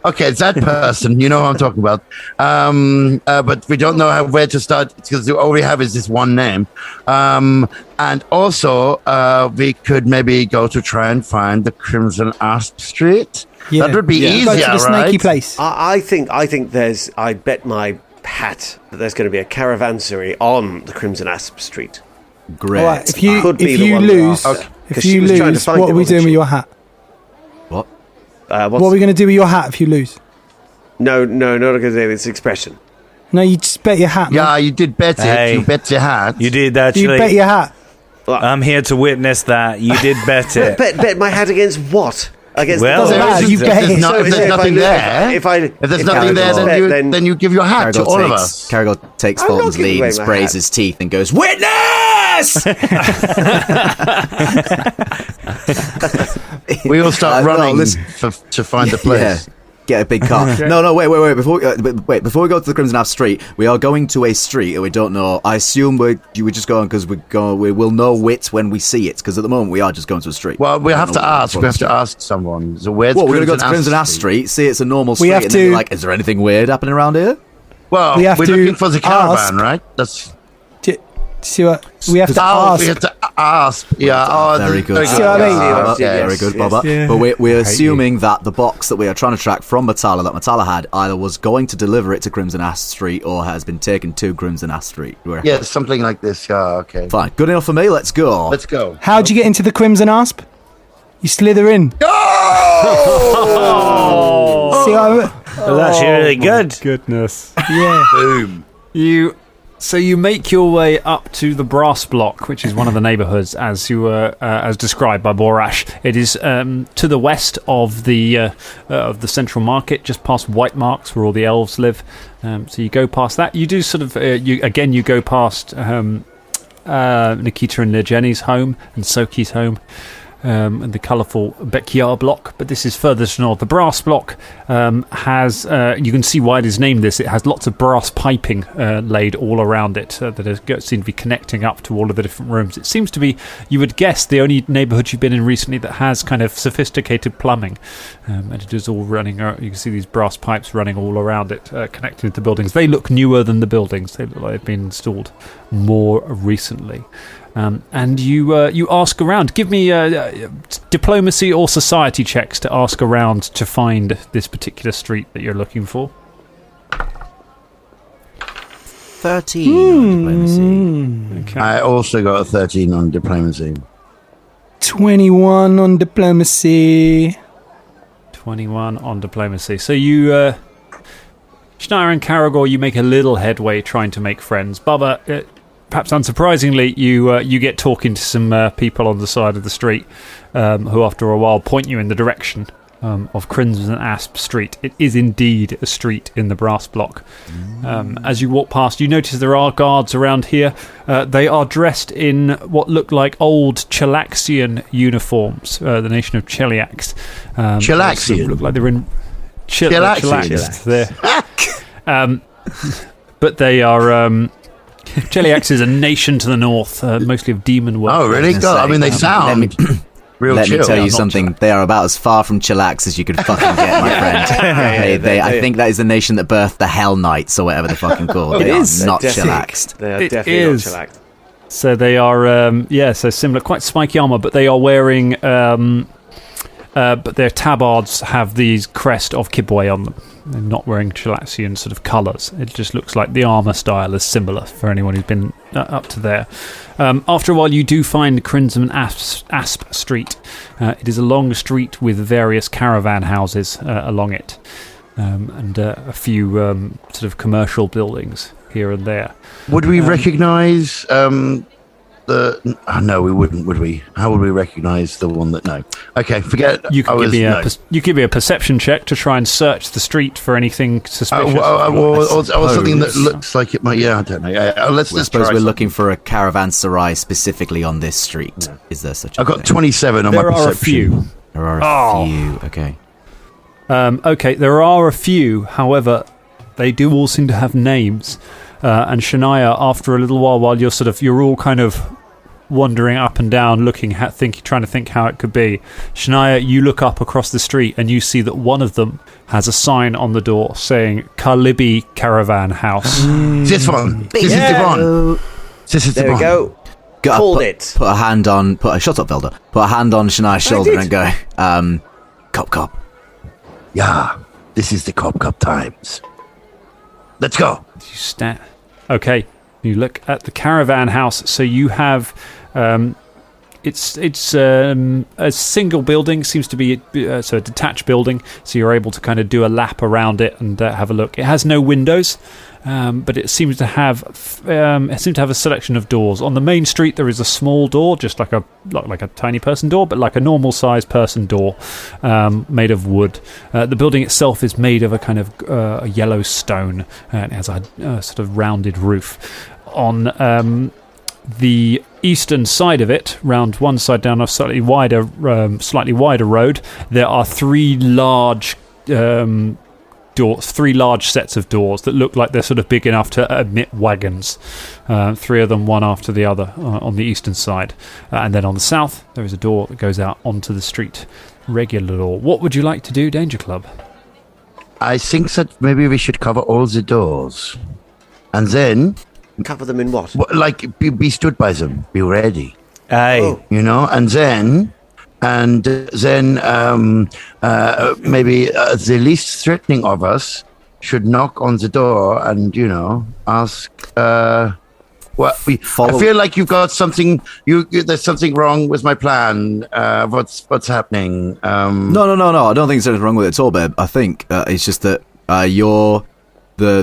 Okay, it's that person. You know who I'm talking about. But we don't know where to start because all we have is this one name. And also, we could maybe go to try and find the Crimson Asp Street. Yeah. That would be easier, Go to the snaky right? place. I think there's. I bet my hat that there's going to be a caravansary on the Crimson Asp Street. Great. All right, if you Could be if the you one lose, that asked. if 'Cause she you was trying to lose, find what it, are we wasn't doing with she? your hat? What? What are we going to do with your hat if you lose? No, not going to do this expression. No, you just bet your hat. Man. Yeah, you did bet it. Hey. You bet your hat. You did You actually. bet your hat. I'm here to witness that. You did bet it. Bet my hat against what? Against Well, the Doesn't matter. You bet There's it. not- if So there's if nothing I- there, if there's nothing there, then you give your hat to all of us. Caragor takes I'm not Fulton's giving lead away and my sprays hat. his teeth and goes, "Witness!" We all start No, running listen. to find the place. Yeah. Get a big car. No, wait. Before we go to the Crimson Asp Street, we are going to a street that we don't know. I assume we're just going because we will know wit when we see it. Because at the moment we are just going to a street. Well, we don't have know to what ask. we're We have to going ask someone. So where's Well, we're going to go to Crimson Asp Asp Street, see it's a normal street, We have and then be to- like, is there anything weird happening around here? Well, We have we're to looking for the caravan, ask. right? That's See what we have to we ask. have to Asp. Yeah. Very good. See what I mean? Bubba. Yes, Very good, yes. Bubba. Yeah. But we're assuming that the box that we are trying to track from Matala, that Matala had, either was going to deliver it to Crimson Asp Street or has been taken to Crimson Asp Street. Yeah, something like this. Yeah, okay. Fine. Good enough for me. Let's go. Let's go. How'd you get into the Crimson Asp? You slither in. Oh! See what I Well, that's really good. Goodness. Yeah. Boom. So you make your way up to the Brass Block, which is one of the neighbourhoods, as you were as described by Borash. It is to the west of the central market, just past White Marks, where all the elves live. So you go past that. You do sort of you go past Nikita and Jenny's home and Soki's home. And the colourful Bekyar block, but this is further to north. The Brass Block has, you can see why it is named this, it has lots of brass piping laid all around it that seem to be connecting up to all of the different rooms. It seems to be, you would guess, the only neighbourhood you've been in recently that has kind of sophisticated plumbing, and it is all running, you can see these brass pipes running all around it, connected to buildings. They look newer than the buildings, they look like they've been installed more recently. And you ask around. Give me diplomacy or society checks to ask around to find this particular street that you're looking for. 13 on diplomacy. Okay. I also got a 13 on diplomacy. 21 on diplomacy. 21 on diplomacy. So you, Shania and Karagor, you make a little headway trying to make friends. Bubba, perhaps unsurprisingly, you get talking to some people on the side of the street who, after a while, point you in the direction of Crimson Asp Street. It is indeed a street in the Brass Block. As you walk past, you notice there are guards around here. They are dressed in what look like old Chelaxian uniforms, the nation of Cheliax. Chelaxian? Look like they're in Chelaxian. But they are... Cheliax is a nation to the north, mostly of demon work. Oh, really? God, I mean, they sound real Let chill. me tell you something. They are about as far from Chillax as you could fucking get, my friend. I think that is the nation that birthed the Hell Knights or whatever they're fucking called. They are not chillaxed. They are It definitely is. not chillaxed. So they are, so similar, quite spiky armour, but they are wearing, but their tabards have these crest of Kibwe on them. They're not wearing Chillaxian sort of colours. It just looks like the armour style is similar for anyone who's been up to there. After a while, you do find Crimson Asp Street. It is a long street with various caravan houses along it, and a few sort of commercial buildings here and there. Would we recognise no, we wouldn't, would we? How would we recognise the one that... No. Okay, forget... You give me a perception check to try and search the street for anything suspicious. or something that looks like it might... Yeah, I don't know. Let's I suppose we're looking for a caravanserai specifically on this street. Yeah. Is there such a I've got thing? 27 on my perception. There are a few. Okay. Okay, there are a few. However, they do all seem to have names. And Shania, after a little while you're all kind of wandering up and down, trying to think how it could be. Shania, you look up across the street and you see that one of them has a sign on the door saying Kalibi Caravan House. This one. This is the one. This is the There one. we go. Called it. Put a hand on Shania's shoulder and go, cop. Yeah, this is the cop times. Let's go. Okay, you look at the caravan house. So you have, it's a single building. Seems to be a detached building. So you're able to kind of do a lap around it and have a look. It has no windows, but it seems to have a selection of doors. On the main street, there is a small door, just like a tiny person door, but like a normal sized person door, made of wood. The building itself is made of a kind of a yellow stone, and it has a sort of rounded roof. On the eastern side of it, round one side down a slightly wider road, there are three large sets of doors that look like they're sort of big enough to admit wagons. Three of them, one after the other, on the eastern side. And then on the south, there is a door that goes out onto the street. Regular door. What would you like to do, Danger Club? I think that maybe we should cover all the doors. And then... Cover them in what? Be stood by them. Be ready. Aye. You know, and then maybe the least threatening of us should knock on the door and, you know, ask. I feel like you've got something. There's something wrong with my plan. What's happening? No. I don't think there's anything wrong with it at all, babe. I think it's just that the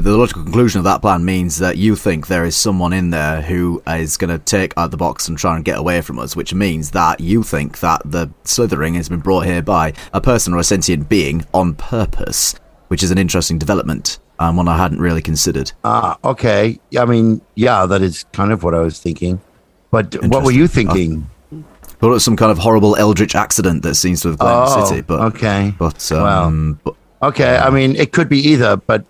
logical conclusion of that plan means that you think there is someone in there who is going to take out the box and try and get away from us, which means that you think that the slithering has been brought here by a person or a sentient being on purpose, which is an interesting development. And one I hadn't really considered. Okay. I mean, yeah, that is kind of what I was thinking. But what were you thinking? I thought it was some kind of horrible eldritch accident that seems to have claimed the city. But okay. Okay. I mean, it could be either. But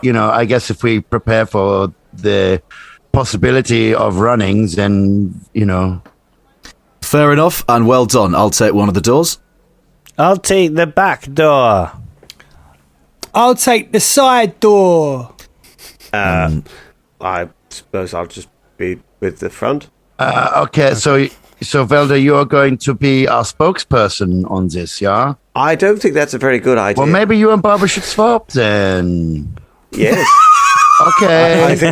you know, I guess if we prepare for the possibility of runnings, then you know. Fair enough, and well done. I'll take one of the doors. I'll take the back door. I'll take the side door. I suppose I'll just be with the front. Okay, so Velda, you're going to be our spokesperson on this, yeah? I don't think that's a very good idea. Well, maybe you and Barbara should swap then. Yes. Okay.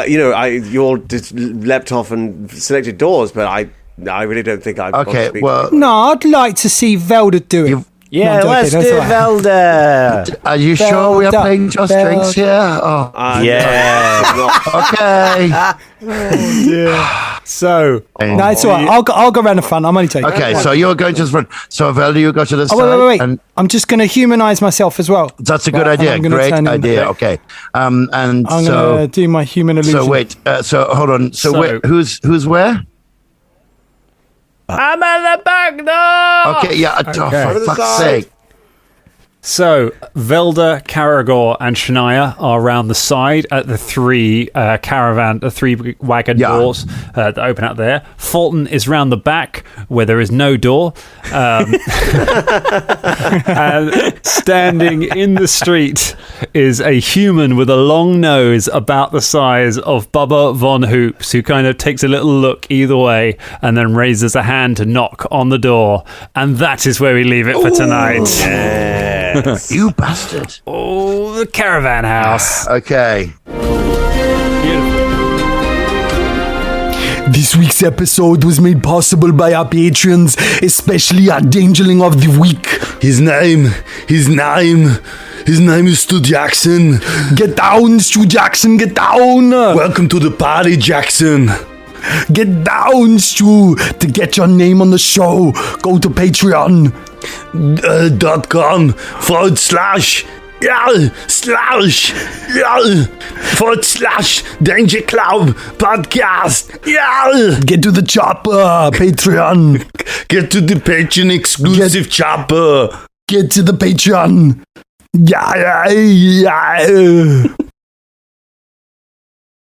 You all just leapt off and selected doors, but I really don't think I. Okay, well, no, I'd like to see Velda do it. Yeah, let's do Velda. Are you sure we are playing just drinks here? Oh, yeah. Okay. So, no, it's all right. I'll go around the front. I'm only taking. Okay, so you're going to the front. So Velda, you go to the side. Wait. And I'm just going to humanize myself as well. that's a good idea. Great idea. Okay. And I'm going to do my human illusion. So wait. So hold on. So wait, who's where? I'm at the back door. Okay, yeah. Oh, for fuck's sake. So, Velda, Karagor, and Shania are around the side at the three wagon doors that open out there. Fulton is round the back where there is no door. And standing in the street is a human with a long nose about the size of Bubba Von Hoops, who kind of takes a little look either way and then raises a hand to knock on the door. And that is where we leave it for tonight. Yeah. You bastard. Oh, the caravan house. Okay. This week's episode was made possible by our patrons, especially our Dangerling of the Week. His name is Stu Jackson. Get down, Stu Jackson, get down. Welcome to the party, Jackson. Get down, Stu. To get your name on the show, go to patreon.com/Danger Club Podcast. Yeah. Get to the chopper, Patreon. Get to the Patreon exclusive chopper. Get to the Patreon. Yeah.